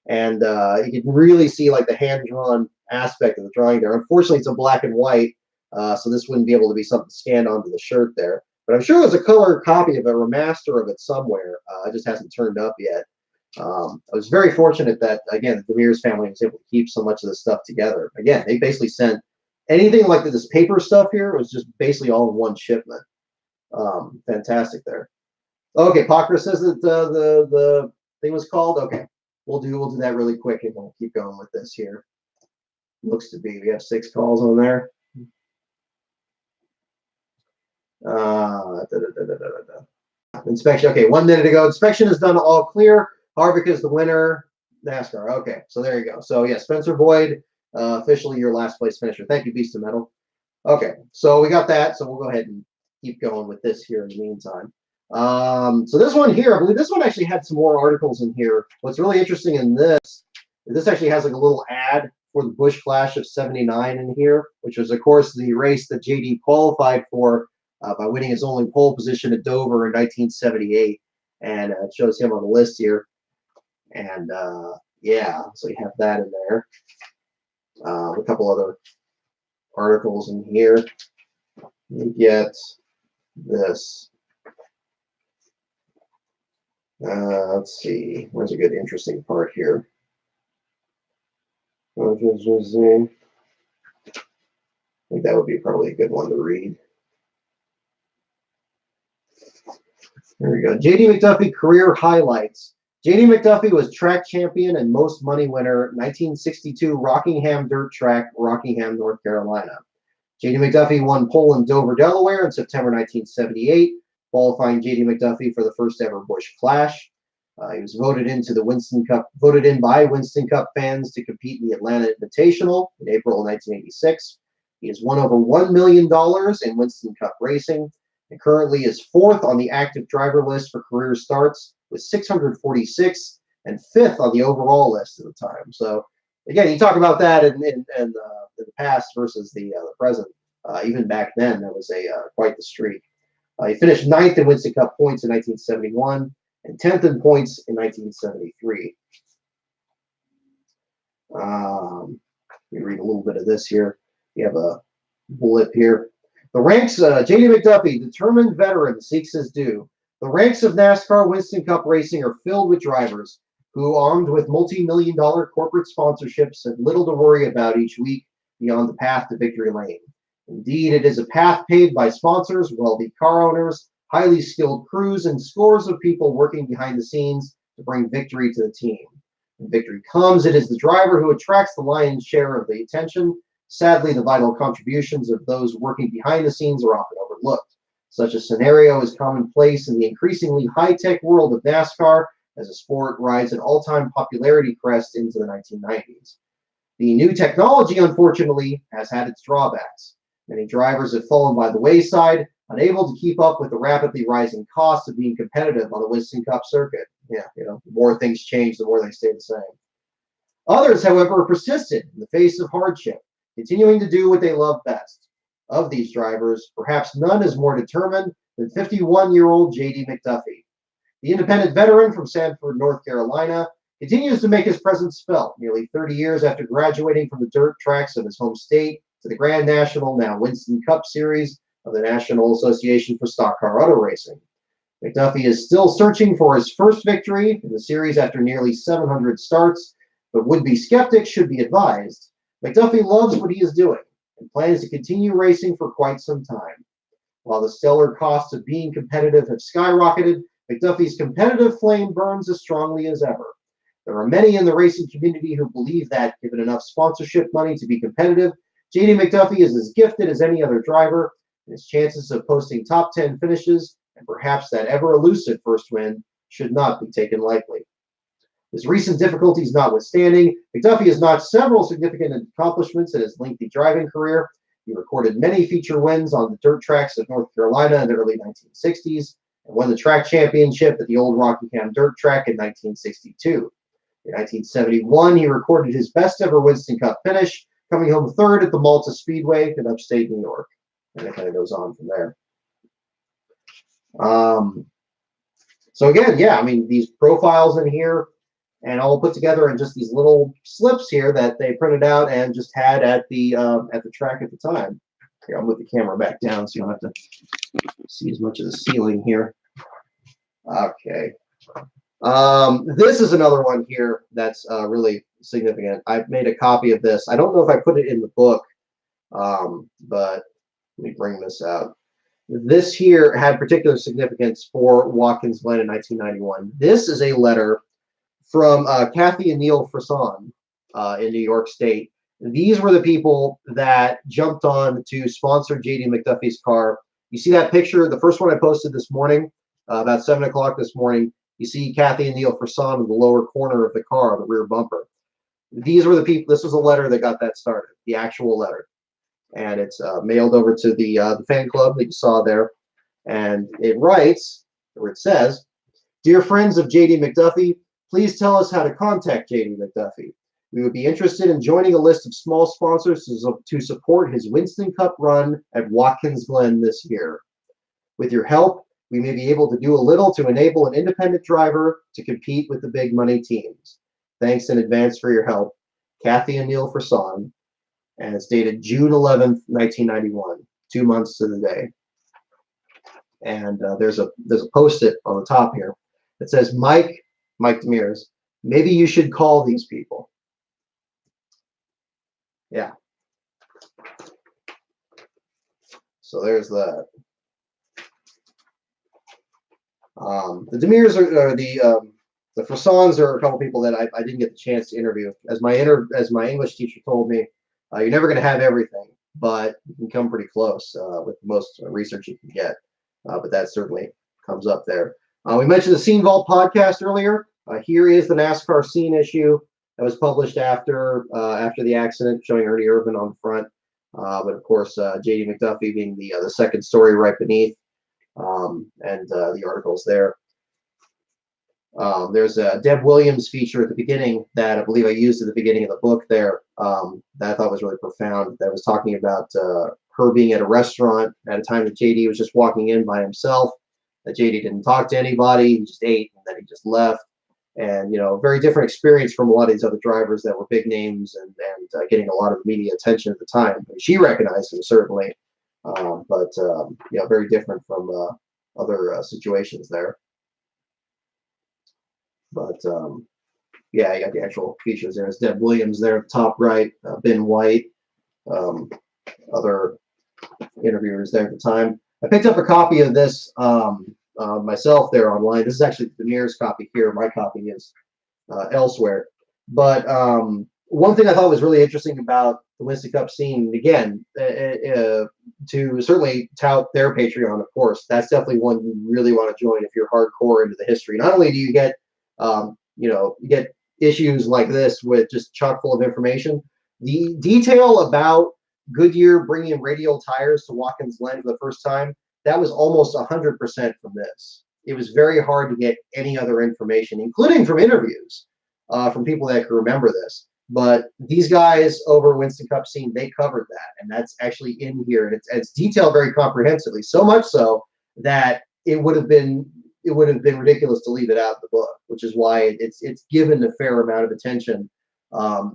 And you can really see like the hand-drawn aspect of the drawing there. Unfortunately, it's a black and white, so this wouldn't be able to be something scanned onto the shirt there. But I'm sure there's a color copy of it or a master of it somewhere. It just hasn't turned up yet. I was very fortunate that, again, the Mears family was able to keep so much of this stuff together. Again, they basically sent anything like this paper stuff here. It was just basically all in one shipment. Fantastic there. Okay, Pakra says that the thing was called. Okay, we'll do that really quick and we'll keep going with this here. Looks to be we have 6 calls on there. Inspection. Okay, 1 minute ago. Inspection is done. All clear. Harvick is the winner. NASCAR. Okay, so there you go. So yeah, Spencer Boyd, officially your last place finisher. Thank you, Beast of Metal. Okay, so we got that. So we'll go ahead and keep going with this here in the meantime. So this one here, I believe this one actually had some more articles in here. What's really interesting in this actually has like a little ad for the Busch Clash of '79 in here, which was, of course, the race that JD qualified for by winning his only pole position at Dover in 1978. And it shows him on the list here. And yeah, so you have that in there. A couple other articles in here. You get this. Let's see. Where's a good, interesting part here? I think that would be probably a good one to read. There we go. J.D. McDuffie career highlights. J.D. McDuffie was track champion and most money winner, 1962 Rockingham Dirt Track, Rockingham, North Carolina. J.D. McDuffie won pole in Dover, Delaware in September 1978, qualifying J.D. McDuffie for the first ever Busch Clash. He was voted in by Winston Cup fans to compete in the Atlanta Invitational in April of 1986. He has won over $1 million in Winston Cup racing and currently is 4th on the active driver list for career starts with 646 and 5th on the overall list at the time. So again, you talk about that in the past versus the present. Even back then, that was quite the streak. He finished 9th in Winston Cup points in 1971 and 10th in points in 1973. You read a little bit of this here. You have a blip here. The ranks, J.D. McDuffie, determined veteran, seeks his due. The ranks of NASCAR Winston Cup racing are filled with drivers who, armed with multi-million-dollar corporate sponsorships, have little to worry about each week beyond the path to victory lane. Indeed, it is a path paved by sponsors, wealthy car owners, highly skilled crews, and scores of people working behind the scenes to bring victory to the team. When victory comes, it is the driver who attracts the lion's share of the attention. Sadly, the vital contributions of those working behind the scenes are often overlooked. Such a scenario is commonplace in the increasingly high-tech world of NASCAR as the sport rides an all-time popularity crest into the 1990s. The new technology, unfortunately, has had its drawbacks. Many drivers have fallen by the wayside, unable to keep up with the rapidly rising costs of being competitive on the Winston Cup circuit. Yeah, the more things change, the more they stay the same. Others, however, persisted in the face of hardship, continuing to do what they love best. Of these drivers, perhaps none is more determined than 51-year-old J.D. McDuffie. The independent veteran from Sanford, North Carolina, continues to make his presence felt nearly 30 years after graduating from the dirt tracks of his home state to the Grand National, now Winston Cup Series of the National Association for Stock Car Auto Racing. McDuffie is still searching for his first victory in the series after nearly 700 starts, but would-be skeptics should be advised. McDuffie loves what he is doing and plans to continue racing for quite some time. While the stellar costs of being competitive have skyrocketed, McDuffie's competitive flame burns as strongly as ever. There are many in the racing community who believe that, given enough sponsorship money to be competitive, J.D. McDuffie is as gifted as any other driver, and his chances of posting top 10 finishes and perhaps that ever-elusive first win should not be taken lightly. His recent difficulties notwithstanding, McDuffie has notched several significant accomplishments in his lengthy driving career. He recorded many feature wins on the dirt tracks of North Carolina in the early 1960s and won the track championship at the old Rockingham Dirt Track in 1962. In 1971, he recorded his best ever Winston Cup finish, coming home third at the Malta Speedway in upstate New York. And it kind of goes on from there. So again, yeah, I mean, these profiles in here and all put together in just these little slips here that they printed out and just had at the track at the time. Here, I'll move the camera back down so you don't have to see as much of the ceiling here. Okay. This is another one here that's really significant. I've made a copy of this. I don't know if I put it in the book, but let me bring this out. This here had particular significance for Watkins Glen in 1991. This is a letter from Kathy and Neil Frisson in New York State. These were the people that jumped on to sponsor J.D. McDuffie's car. You see that picture, the first one I posted this morning, about 7 o'clock this morning. You see Kathy and Neil Frisson in the lower corner of the car, the rear bumper. These were the people, this was a letter that got that started, the actual letter. And it's mailed over to the fan club that you saw there. And it writes, or it says, "Dear friends of J.D. McDuffie, please tell us how to contact J.D. McDuffie. We would be interested in joining a list of small sponsors to support his Winston Cup run at Watkins Glen this year. With your help, we may be able to do a little to enable an independent driver to compete with the big money teams. Thanks in advance for your help. Kathy and Neil Frisson." And it's dated June 11th, 1991, 2 months to the day. And there's a post-it on the top here that says, Mike Demers, maybe you should call these people. Yeah. So there's that. The Demers are the Frissons are a couple people that I didn't get the chance to interview. As my English teacher told me, you're never going to have everything, but you can come pretty close with most research you can get. But that certainly comes up there. We mentioned the Scene Vault podcast earlier. Here is the NASCAR Scene issue that was published after the accident, showing Ernie Irvin on the front. But of course, J.D. McDuffie being the second story right beneath, and the articles there. There's a Deb Williams feature at the beginning that I believe I used at the beginning of the book there, that I thought was really profound, that was talking about her being at a restaurant at a time that JD was just walking in by himself, that JD didn't talk to anybody, he just ate, and then he just left. And, you know, very different experience from a lot of these other drivers that were big names and getting a lot of media attention at the time. I mean, she recognized him, certainly, but, you know, very different from other situations there. But yeah, you got the actual features there. There's Deb Williams there, top right, Ben White, other interviewers there at the time. I picked up a copy of this myself there online. This is actually the Demers copy here. My copy is elsewhere. But one thing I thought was really interesting about the Winston Cup Scene, again, to certainly tout their Patreon, of course, that's definitely one you really want to join if you're hardcore into the history. Not only do you get you know, you get issues like this with just chock full of information. The detail about Goodyear bringing in radial tires to Watkins Glen for the first time, that was almost 100% from this. It was very hard to get any other information, including from interviews from people that could remember this. But these guys over Winston Cup Scene, they covered that, and that's actually in here, and it's detailed very comprehensively. So much so that it would have been it would have been ridiculous to leave it out of the book, which is why it's given a fair amount of attention,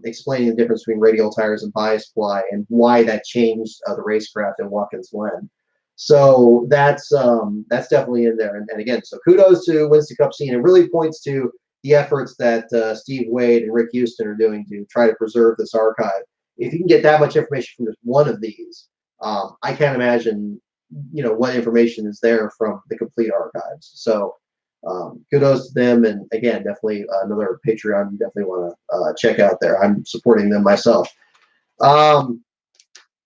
explaining the difference between radial tires and bias ply and why that changed the racecraft in Watkins Glen. So that's definitely in there. And again, so kudos to Winston Cup scene. It really points to the efforts that Steve Wade and Rick Houston are doing to try to preserve this archive. If you can get that much information from just one of these, I can't imagine, what information is there from the complete archives. So kudos to them. And again, definitely another Patreon you definitely want to check out there. I'm supporting them myself.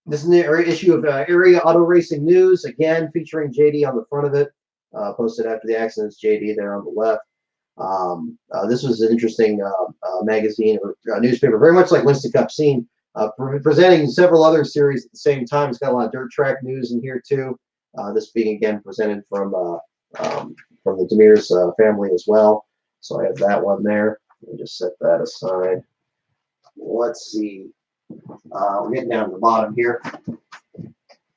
This is the issue of Area Auto Racing News, again featuring JD on the front of it, posted after the accidents, JD there on the left. This was an interesting magazine or newspaper, very much like Winston Cup Scene, presenting several other series at the same time. It's got a lot of dirt track news in here too. This being again presented from the Demers family as well. So I have that one there. Let me just set that aside. Let's see. We're getting down to the bottom here.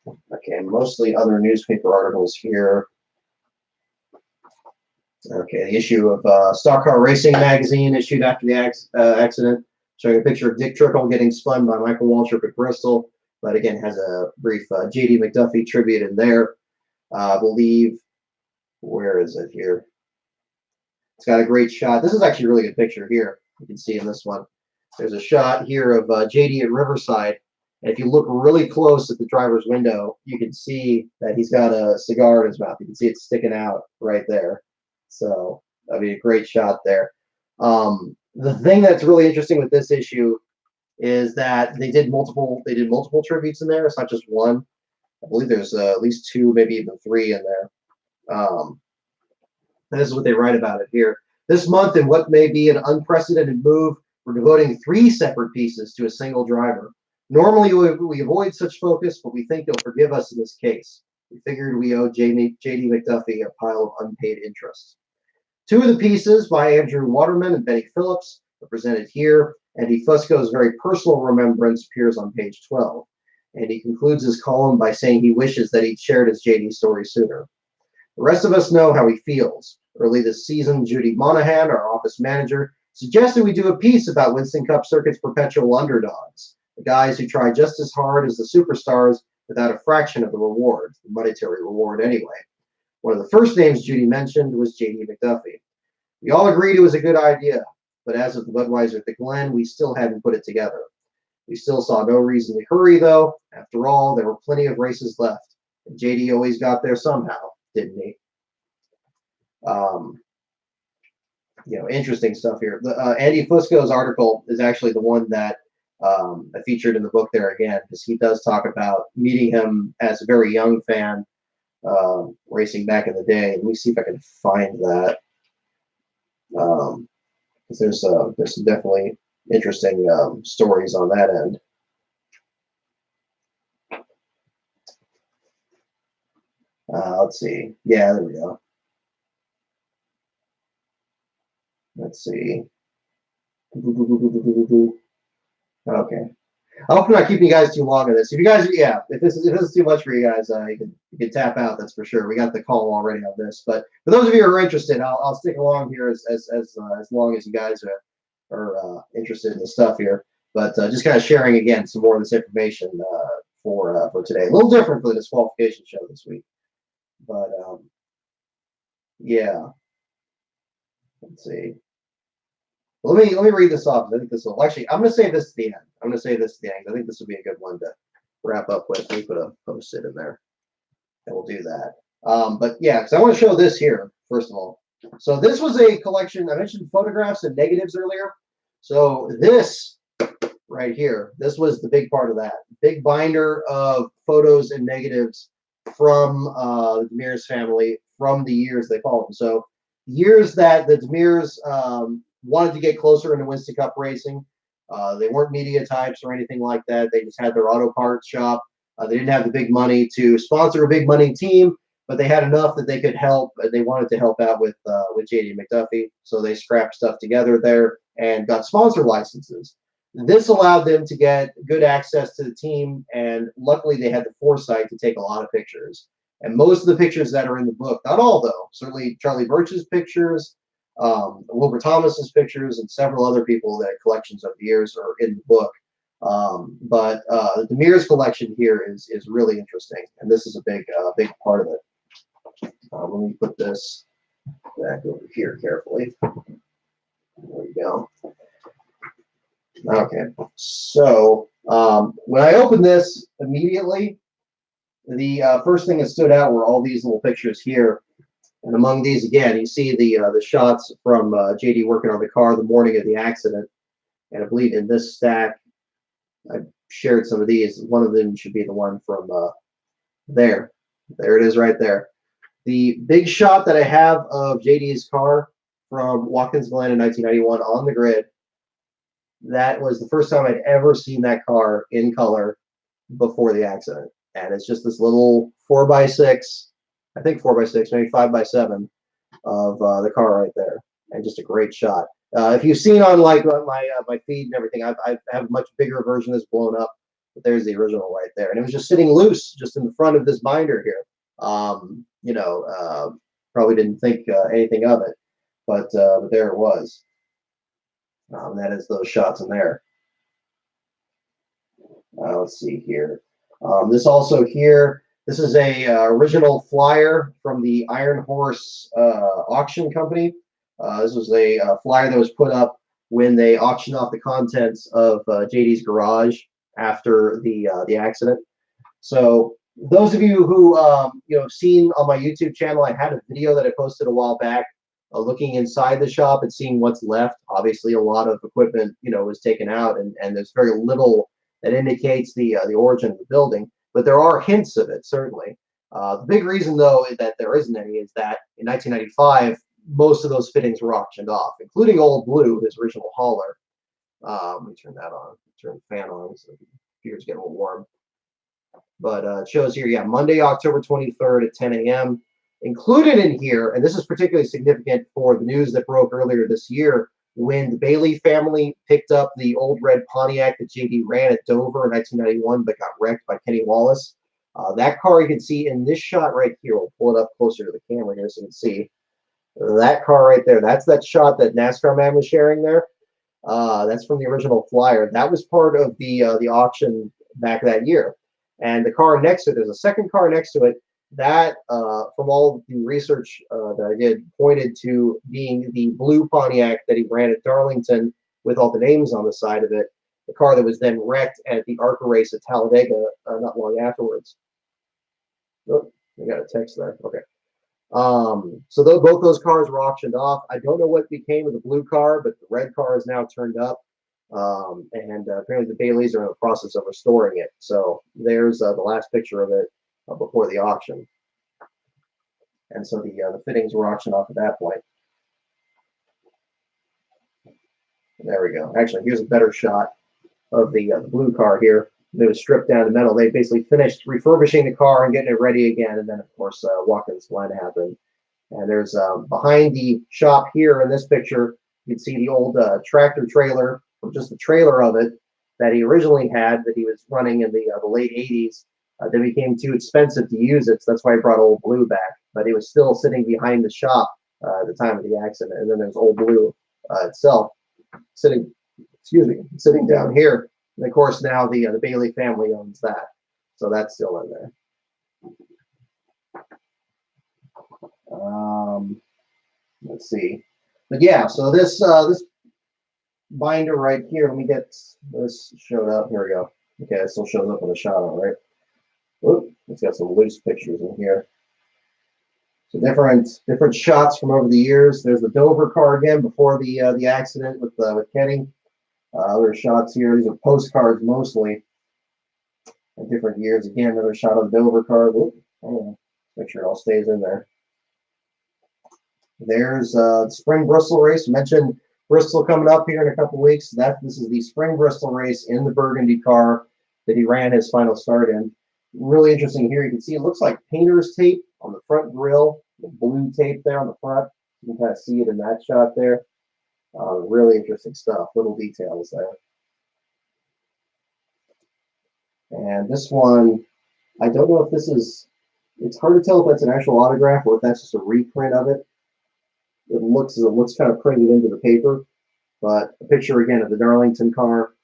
Okay, mostly other newspaper articles here. Okay, the issue of Stock Car Racing magazine issued after the accident, showing a picture of Dick Trickle getting spun by Michael Waltrip at Bristol, but again has a brief J.D. McDuffie tribute in there. I believe, where is it here? It's got a great shot. This is actually a really good picture here. You can see in this one. There's a shot here of JD at Riverside. And if you look really close at the driver's window, you can see that he's got a cigar in his mouth. You can see it sticking out right there. So, I mean, a great shot there. The thing that's really interesting with this issue is that they did multiple tributes in there. It's not just one. I believe there's at least two, maybe even three in there. And this is what they write about it here. This month, in what may be an unprecedented move, we're devoting 3 separate pieces to a single driver. Normally, we avoid such focus, but we think you'll forgive us in this case. We figured we owe J.D. McDuffie a pile of unpaid interest. 2 of the pieces by Andrew Waterman and Benny Phillips are presented here. Andy Fusco's very personal remembrance appears on page 12. And he concludes his column by saying he wishes that he'd shared his J.D. story sooner. The rest of us know how he feels. Early this season, Judy Monahan, our office manager, suggested we do a piece about Winston Cup Circuit's perpetual underdogs, the guys who try just as hard as the superstars without a fraction of the reward, the monetary reward anyway. One of the first names Judy mentioned was J.D. McDuffie. We all agreed it was a good idea, but as of the Budweiser at the Glen, we still hadn't put it together. We still saw no reason to hurry, though. After all, there were plenty of races left, and J.D. always got there somehow, didn't he? Interesting stuff here. Andy Fusco's article is actually the one that I featured in the book there again, because he does talk about meeting him as a very young fan, racing back in the day. Let me see if I can find that, because there's some definitely interesting stories on that end. Let's see. Yeah, there we go. Let's see. Okay. I hope I'm not keeping you guys too long on this. If you guys, if this is too much for you guys, you can tap out. That's for sure. We got the call already on this, but for those of you who are interested, I'll stick along here as long as you guys are interested in the stuff here. But just kind of sharing again some more of this information for today. A little different for the disqualification show this week, but yeah. Let's see. Well, let me read this off. I think this will actually. I'm going to save this to the end. I'm going to save this to the end. I think this will be a good one to wrap up with. Let me put a post-it in there, and we'll do that. But yeah, because I want to show this here first of all. So this was a collection. I mentioned photographs and negatives earlier. So this right here, this was the big part of that. Big binder of photos and negatives from the Demers family from the years they followed. So years that the Demers wanted to get closer into Winston Cup racing. They weren't media types or anything like that. They just had their auto parts shop. They didn't have the big money to sponsor a big money team, but they had enough that they could help. They wanted to help out with J.D. McDuffie, so they scrapped stuff together there and got sponsor licenses. This allowed them to get good access to the team, and luckily they had the foresight to take a lot of pictures. And most of the pictures that are in the book, not all though, certainly Charlie Birch's pictures, Wilbur Thomas's pictures, and several other people that collections of the years are in the book. But Demir's collection here is really interesting, and this is a big part of it. Let me put this back over here carefully. There we go. Okay, so when I opened this immediately, the first thing that stood out were all these little pictures here. And among these, again, you see the shots from JD working on the car the morning of the accident. And I believe in this stack, I shared some of these. One of them should be the one from there. There it is right there. The big shot that I have of JD's car from Watkins Glen in 1991 on the grid, that was the first time I'd ever seen that car in color before the accident. And it's just this little 4x6, I think 4x6, maybe 5x7 of the car right there. And just a great shot. If you've seen on like my feed and everything, I have a much bigger version that's blown up. But there's the original right there. And it was just sitting loose just in the front of this binder here. Probably didn't think anything of it. But there it was. That is those shots in there. Let's see here. This also here, this is a original flyer from the Iron Horse auction company. This was a flyer that was put up when they auctioned off the contents of JD's garage after the accident. So those of you who have seen on my YouTube channel, I had a video that I posted a while back looking inside the shop and seeing what's left. Obviously, a lot of equipment was taken out, and there's very little that indicates the origin of the building, but there are hints of it, certainly. The big reason, though, that there isn't any is that in 1995, most of those fittings were auctioned off, including Old Blue, his original hauler. Let me turn that on, turn the fan on so the computer's getting a little warm. But it shows here, yeah, Monday, October 23rd at 10 a.m. Included in here, and this is particularly significant for the news that broke earlier this year, when the Bailey family picked up the old red Pontiac that JD ran at Dover in 1991 but got wrecked by Kenny Wallace. That car you can see in this shot right here. We'll pull it up closer to the camera here so you can see. That car right there, that's that shot that NASCAR man was sharing there. That's from the original flyer. That was part of the auction back that year. And the car next to it, there's a second car next to it, that, from all the research that I did, pointed to being the blue Pontiac that he ran at Darlington with all the names on the side of it, the car that was then wrecked at the ARCA race at Talladega not long afterwards. Oh, I got a text there. Okay. So both those cars were auctioned off. I don't know what became of the blue car, but the red car is now turned up. And apparently the Baileys are in the process of restoring it. So there's the last picture of it before the auction. And so the fittings were auctioned off at that point. There we go. Actually, here's a better shot of the blue car here. It was stripped down to metal. They basically finished refurbishing the car and getting it ready again. And then, of course, Watkins Glen happened. And there's behind the shop here in this picture, you can see the old tractor trailer, or just the trailer of it, that he originally had, that he was running in the late 80s. That became too expensive to use it, so that's why he brought Old Blue back. But it was still sitting behind the shop at the time of the accident. And then there's Old Blue itself sitting down here. And of course, now the Bailey family owns that, so that's still in there. Let's see, but yeah. So this binder right here. Let me get this showed up. Here we go. Okay, it still shows up in the shot, all right. Oop, it's got some loose pictures in here. So different shots from over the years. There's the Dover car again before the accident with Kenny. Other shots here. These are postcards mostly. At different years. Again, another shot of the Dover car. Oop, make sure it all stays in there. There's the Spring Bristol race. I mentioned Bristol coming up here in a couple weeks. This is the Spring Bristol race in the Burgundy car that he ran his final start in. Really interesting here. You can see it looks like painter's tape on the front grille, the blue tape there on the front. You can kind of see it in that shot there. Really interesting stuff. Little details there. And this one, I don't know if this is It's hard to tell if that's an actual autograph or if that's just a reprint of it. It looks kind of printed into the paper, but a picture again of the Darlington car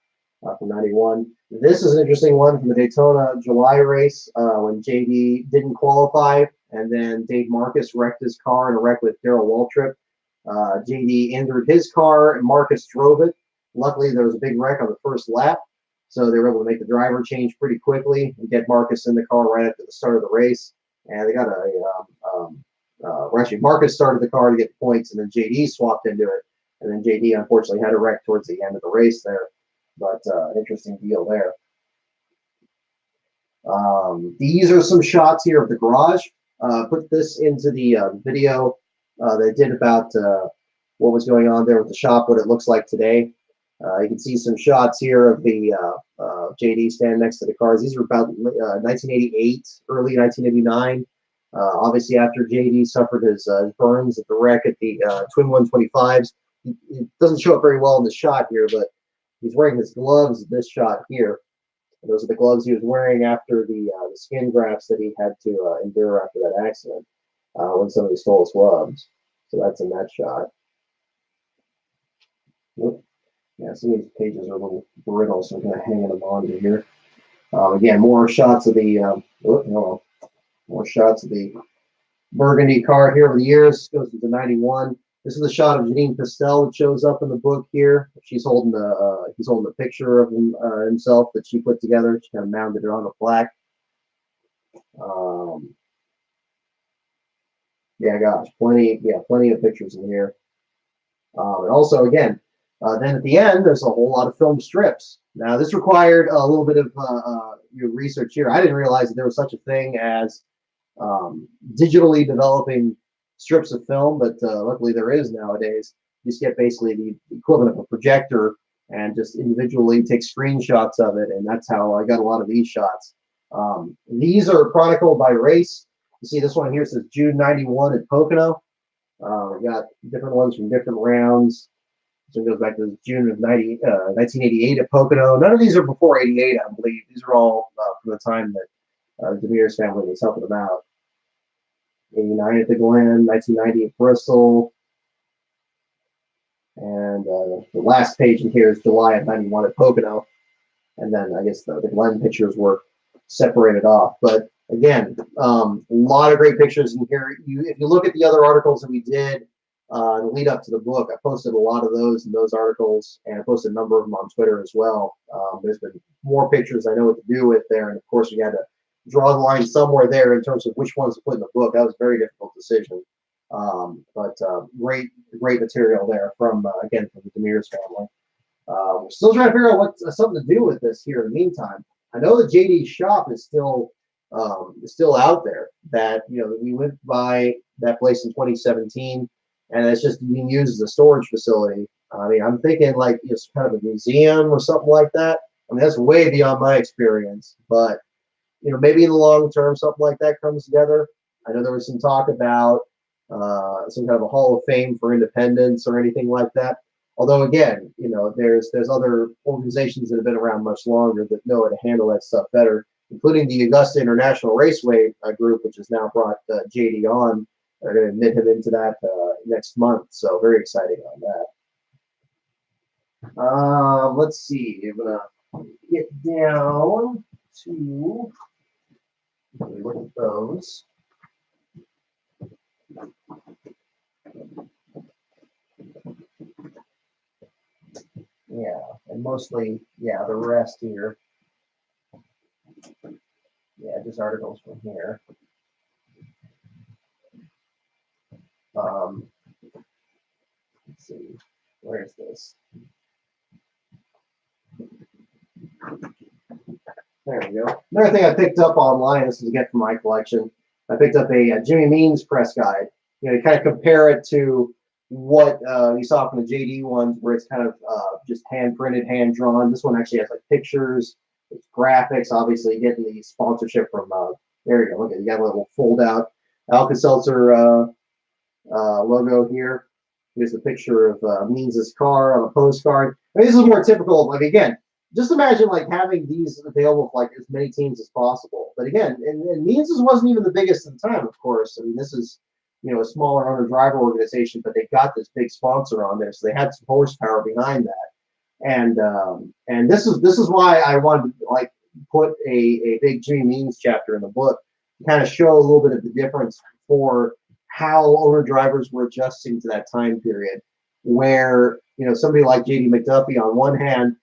from '91. This is an interesting one from the Daytona July race when JD didn't qualify, and then Dave Marcus wrecked his car in a wreck with Darrell Waltrip. JD injured his car, and Marcus drove it. Luckily, there was a big wreck on the first lap, so they were able to make the driver change pretty quickly and get Marcus in the car right after the start of the race. And they got actually Marcus started the car to get the points, and then JD swapped into it. And then JD unfortunately had a wreck towards the end of the race there. But interesting deal there. These are some shots here of the garage. Put this into the video they did about what was going on there with the shop, what it looks like today. You can see some shots here of the JD standing next to the cars. These are about 1988, early 1989. Obviously, after JD suffered his burns at the wreck at the Twin 125s. It doesn't show up very well in the shot here, but he's wearing his gloves in this shot here. And those are the gloves he was wearing after the skin grafts that he had to endure after that accident when somebody stole his gloves. So that's in that shot. Whoop. Yeah, some of these pages are a little brittle, so I'm kind of hanging them onto here. Again, more shots of the more shots of the burgundy car here over the years. Goes into '91. This is the shot of Janine Pastel that shows up in the book here. She's holding he's holding a picture of himself that she put together. She kind of mounted it on a plaque. Yeah, gosh, plenty of pictures in here. And also, again, then at the end, there's a whole lot of film strips. Now, this required a little bit of your research here. I didn't realize that there was such a thing as digitally developing strips of film, but luckily there is nowadays. You just get basically the equivalent of a projector and just individually take screenshots of it, and that's how I got a lot of these shots. These are chronicled by race. You see this one here says June '91 at Pocono. We got different ones from different rounds. So it goes back to June of 1988 at Pocono. None of these are before '88, I believe. These are all from the time that Demir's family was helping them out. '89 at the Glen, 1990 at Bristol. And the last page in here is July of '91 at Pocono. And then I guess the Glen pictures were separated off. But again, a lot of great pictures in here. If you look at the other articles that we did in the lead up to the book, I posted a lot of those in those articles, and I posted a number of them on Twitter as well. There's been more pictures I know what to do with there, and of course we had to draw the line somewhere there in terms of which ones to put in the book. That was a very difficult decision. But great material there from again from the Demir's family. We're still trying to figure out what's something to do with this here in the meantime. I know the JD shop is still out there. That we went by that place in 2017, and it's just being used as a storage facility. I mean, I'm thinking like it's kind of a museum or something like that. I mean, that's way beyond my experience, but maybe in the long term something like that comes together. I know there was some talk about some kind of a Hall of Fame for independence or anything like that. Although again, there's other organizations that have been around much longer that know how to handle that stuff better, including the Augusta International Raceway group, which has now brought JD on. They're going to admit him into that next month, so very exciting on that. Let's see. I'm going to get down to look at those. Yeah, and mostly, the rest here. Yeah, just articles from here. Let's see, where's this? There we go. Another thing I picked up online, this is again from my collection, I picked up a Jimmy Means press guide. To kind of compare it to what you saw from the JD ones, where it's kind of just hand printed, hand drawn. This one actually has like pictures, it's graphics. Obviously, getting the sponsorship from there you go. Look at you got a little fold out Alka-Seltzer logo here. Here's the picture of Means' car on a postcard. I mean, this is more typical. Like again, just imagine like having these available for like as many teams as possible. But again, and Means's wasn't even the biggest at the time, of course. I mean, this is, a smaller owner-driver organization, but they got this big sponsor on there, so they had some horsepower behind that. And this is why I wanted to like put a big Jimmy Means chapter in the book, to kind of show a little bit of the difference for how owner-drivers were adjusting to that time period, where somebody like JD McDuffie on one hand,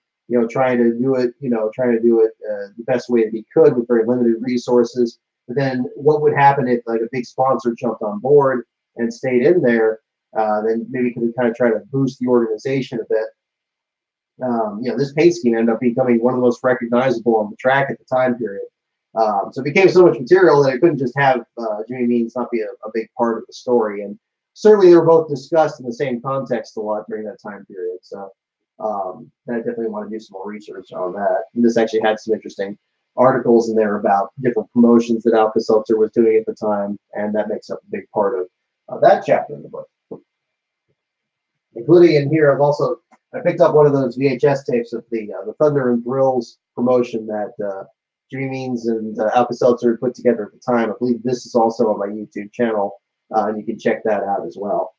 trying to do it the best way that he could with very limited resources. But then what would happen if like a big sponsor jumped on board and stayed in there? Then maybe could kind of try to boost the organization a bit. This paint scheme ended up becoming one of the most recognizable on the track at the time period. So it became so much material that it couldn't just have Jimmy Means not be a big part of the story. And certainly they were both discussed in the same context a lot during that time period. So I definitely want to do some more research on that. And this actually had some interesting articles in there about different promotions that Alka-Seltzer was doing at the time, and that makes up a big part of that chapter in the book. Including in here, I picked up one of those VHS tapes of the Thunder and Thrills promotion that Jimmy Means and Alka-Seltzer put together at the time. I believe this is also on my YouTube channel, and you can check that out as well.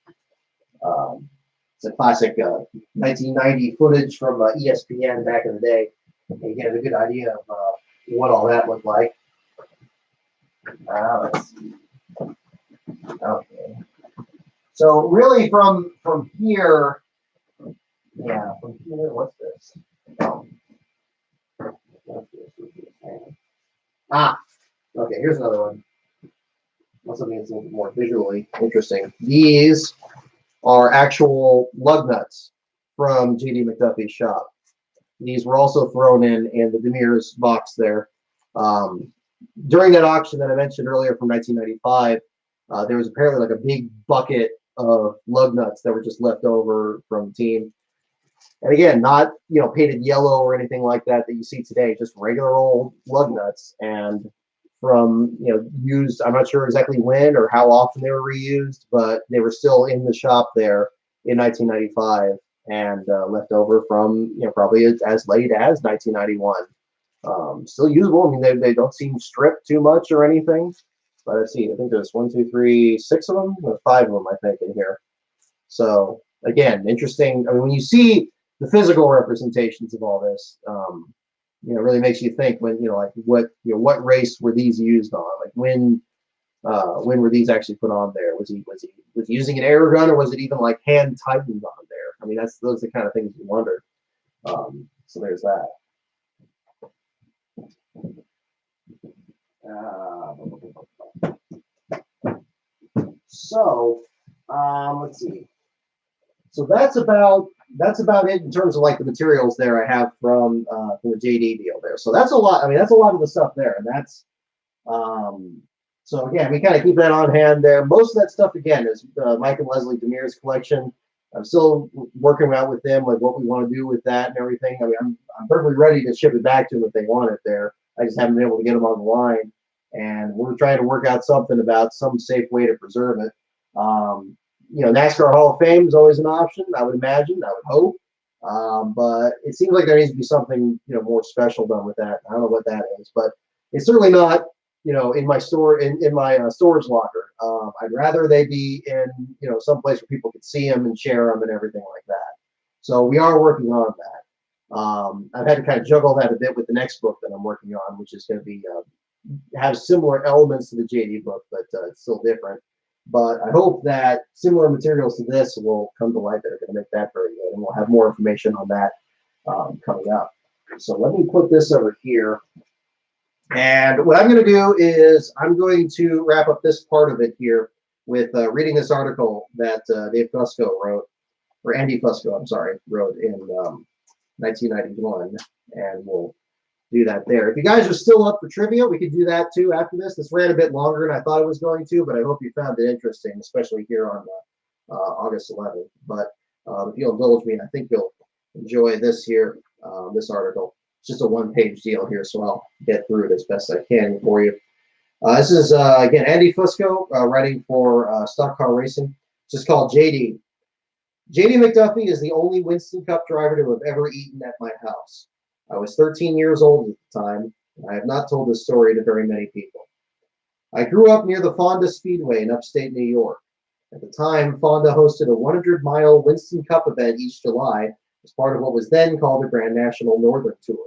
It's a classic 1990 footage from ESPN back in the day. And you get a good idea of what all that looked like. Let's see. Okay. So really from here, from here, what's this? Okay, here's another one. Something that's a little bit more visually interesting. These are actual lug nuts from JD McDuffie's shop. These were also thrown in the Demir's box there. During that auction that I mentioned earlier from 1995, there was apparently like a big bucket of lug nuts that were just left over from the team. And again, not painted yellow or anything like that you see today, just regular old lug nuts. And from used, I'm not sure exactly when or how often they were reused, but they were still in the shop there in 1995 and left over from probably as late as 1991. Still usable. I mean, they don't seem stripped too much or anything. But let's see, I think there's 1, 2, 3, 6 of them, or 5 of them, I think, in here. So again, interesting. I mean, when you see the physical representations of all this, it really makes you think when like what race were these used on? Like when were these actually put on there? Was he using an air gun, or was it even like hand tightened on there? I mean, those are the kind of things you wonder. So there's that. Let's see. So that's about it in terms of like the materials there I have from the JD deal there. So that's a lot. I mean, that's a lot of the stuff there, and that's so again, we kind of keep that on hand there. Most of that stuff again is Mike and Leslie Demir's collection. I'm still working out with them like what we want to do with that and everything. I mean, I'm perfectly ready to ship it back to them if they want it there. I just haven't been able to get them on the line, and we're trying to work out something about some safe way to preserve it. NASCAR Hall of Fame is always an option, I would imagine, I would hope. But it seems like there needs to be something, more special done with that. I don't know what that is, but it's certainly not, in my store, in my storage locker. I'd rather they be in, some place where people can see them and share them and everything like that. So we are working on that. I've had to kind of juggle that a bit with the next book that I'm working on, which is going to be have similar elements to the JD book, but it's still different. But I hope that similar materials to this will come to light that are going to make that very good, and we'll have more information on that coming up. So let me put this over here. And what I'm going to do is I'm going to wrap up this part of it here with reading this article that Dave Fusco wrote, or Andy Fusco, I'm sorry, wrote in 1991, and we'll do that there. If you guys are still up for trivia, we could do that too after this. This ran a bit longer than I thought it was going to, but I hope you found it interesting, especially here on August 11th. But if you'll indulge me, I think you'll enjoy this here, this article. It's just a one-page deal here, so I'll get through it as best I can for you. This is, again, Andy Fusco writing for Stock Car Racing. It's just called JD. JD McDuffie is the only Winston Cup driver to have ever eaten at my house. I was 13 years old at the time. I have not told this story to very many people. I grew up near the Fonda Speedway in upstate New York. At the time, Fonda hosted a 100-mile Winston Cup event each July as part of what was then called the Grand National Northern Tour.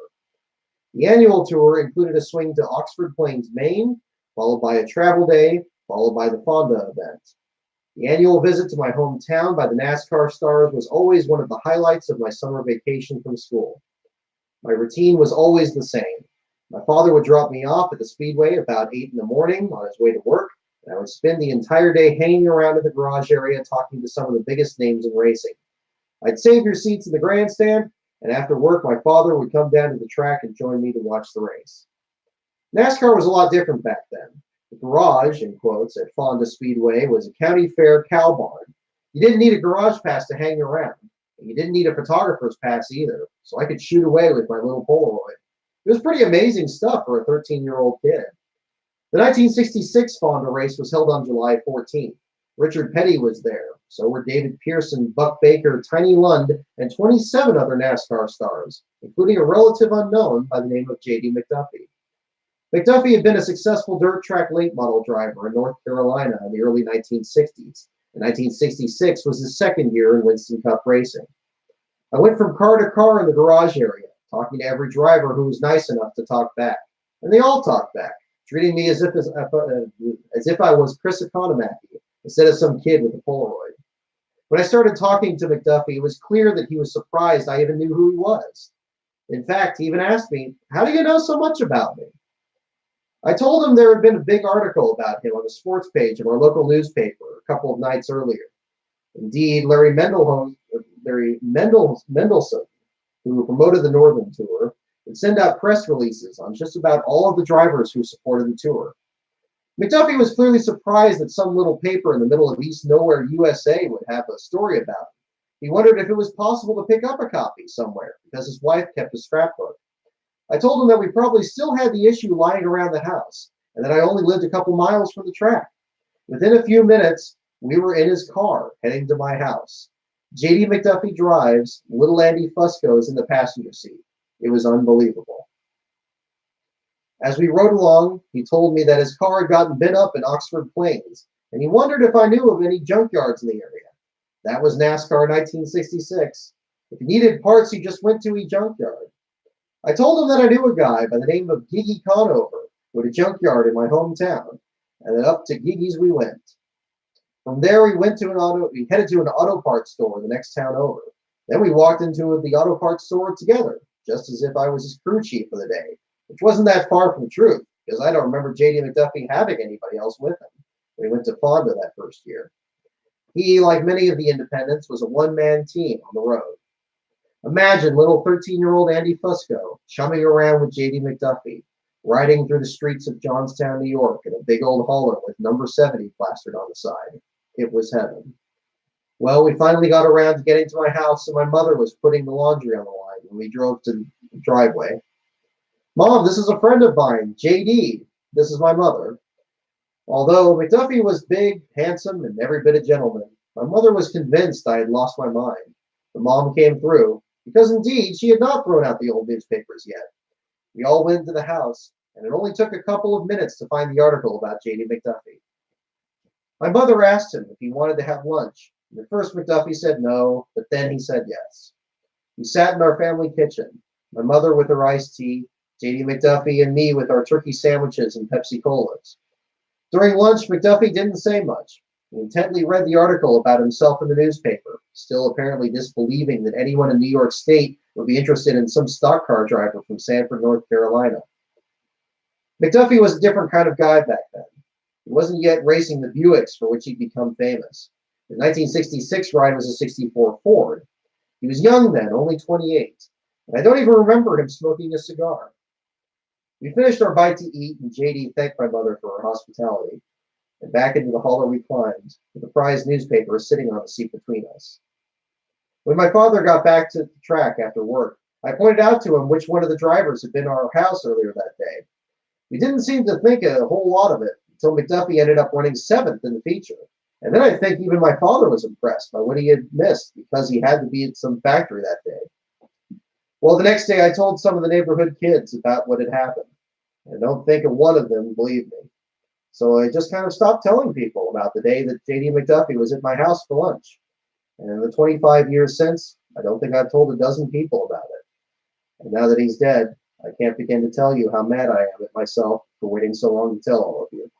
The annual tour included a swing to Oxford Plains, Maine, followed by a travel day, followed by the Fonda event. The annual visit to my hometown by the NASCAR stars was always one of the highlights of my summer vacation from school. My routine was always the same. My father would drop me off at the speedway about 8 in the morning on his way to work, and I would spend the entire day hanging around in the garage area talking to some of the biggest names in racing. I'd save your seats in the grandstand, and after work, my father would come down to the track and join me to watch the race. NASCAR was a lot different back then. The garage, in quotes, at Fonda Speedway was a county fair cow barn. You didn't need a garage pass to hang around. And you didn't need a photographer's pass either, so I could shoot away with my little Polaroid. It was pretty amazing stuff for a 13-year-old kid. The 1966 Fonda race was held on July 14th. Richard Petty was there. So were David Pearson, Buck Baker, Tiny Lund, and 27 other NASCAR stars, including a relative unknown by the name of J.D. McDuffie. McDuffie had been a successful dirt track late model driver in North Carolina in the early 1960s, and 1966 was his second year in Winston Cup racing. I went from car to car in the garage area, talking to every driver who was nice enough to talk back, and they all talked back, treating me as if I was Chris Economaki instead of some kid with a Polaroid. When I started talking to McDuffie, it was clear that he was surprised I even knew who he was. In fact, he even asked me, "How do you know so much about me?" I told him there had been a big article about him on the sports page of our local newspaper a couple of nights earlier. Indeed, Larry Mendelson, who promoted the Northern Tour, would send out press releases on just about all of the drivers who supported the tour. McDuffie was clearly surprised that some little paper in the middle of East Nowhere, USA would have a story about him. He wondered if it was possible to pick up a copy somewhere because his wife kept a scrapbook. I told him that we probably still had the issue lying around the house and that I only lived a couple miles from the track. Within a few minutes, we were in his car heading to my house. J.D. McDuffie drives, little Andy Fusco is in the passenger seat. It was unbelievable. As we rode along, he told me that his car had gotten bent up in Oxford Plains, and he wondered if I knew of any junkyards in the area. That was NASCAR 1966. If he needed parts, he just went to a junkyard. I told him that I knew a guy by the name of Giggy Conover with a junkyard in my hometown, and then up to Giggy's we went. From there, we headed to an auto parts store the next town over. Then we walked into the auto parts store together, just as if I was his crew chief for the day, which wasn't that far from the truth, because I don't remember J.D. McDuffie having anybody else with him. We went to Fonda that first year. He, like many of the independents, was a one-man team on the road. Imagine little 13-year-old Andy Fusco chumming around with J.D. McDuffie, riding through the streets of Johnstown, New York in a big old hauler with number 70 plastered on the side. It was heaven. Well, we finally got around to getting to my house, and my mother was putting the laundry on the line when we drove to the driveway. "Mom, this is a friend of mine, J.D. This is my mother." Although McDuffie was big, handsome, and every bit a gentleman, my mother was convinced I had lost my mind. The mom came through, because indeed she had not thrown out the old newspapers yet. We all went into the house, and it only took a couple of minutes to find the article about J.D. McDuffie. My mother asked him if he wanted to have lunch. And at first McDuffie said no, but then he said yes. We sat in our family kitchen, my mother with her iced tea, J.D. McDuffie and me with our turkey sandwiches and Pepsi Colas. During lunch, McDuffie didn't say much. He intently read the article about himself in the newspaper, still apparently disbelieving that anyone in New York State would be interested in some stock car driver from Sanford, North Carolina. McDuffie was a different kind of guy back then. He wasn't yet racing the Buicks for which he'd become famous. The 1966 ride was a 64 Ford. He was young then, only 28, and I don't even remember him smoking a cigar. We finished our bite to eat, and J.D. thanked my mother for her hospitality, and back into the hauler we climbed, with the prized newspaper sitting on the seat between us. When my father got back to the track after work, I pointed out to him which one of the drivers had been at our house earlier that day. He didn't seem to think a whole lot of it until McDuffie ended up running 7th in the feature. And then I think even my father was impressed by what he had missed because he had to be at some factory that day. Well, the next day I told some of the neighborhood kids about what had happened. I don't think one of them believed me. So I just kind of stopped telling people about the day that JD McDuffie was at my house for lunch. And in the 25 years since, I don't think I've told a dozen people about it. And now that he's dead, I can't begin to tell you how mad I am at myself for waiting so long to tell all of you.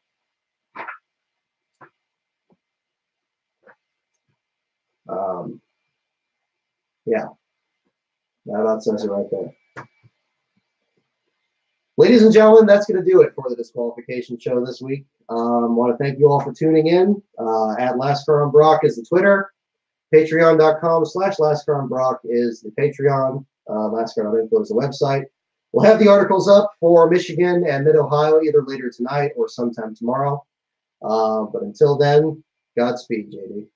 Yeah, that about says it right there. Ladies and gentlemen, that's going to do it for the disqualification show this week. I want to thank you all for tuning in. At LastCarOnBrock is the Twitter. Patreon.com/LastCarOnBrock is the Patreon. LastCarOnInfo is the website. We'll have the articles up for Michigan and Mid-Ohio either later tonight or sometime tomorrow. But until then, Godspeed, JD.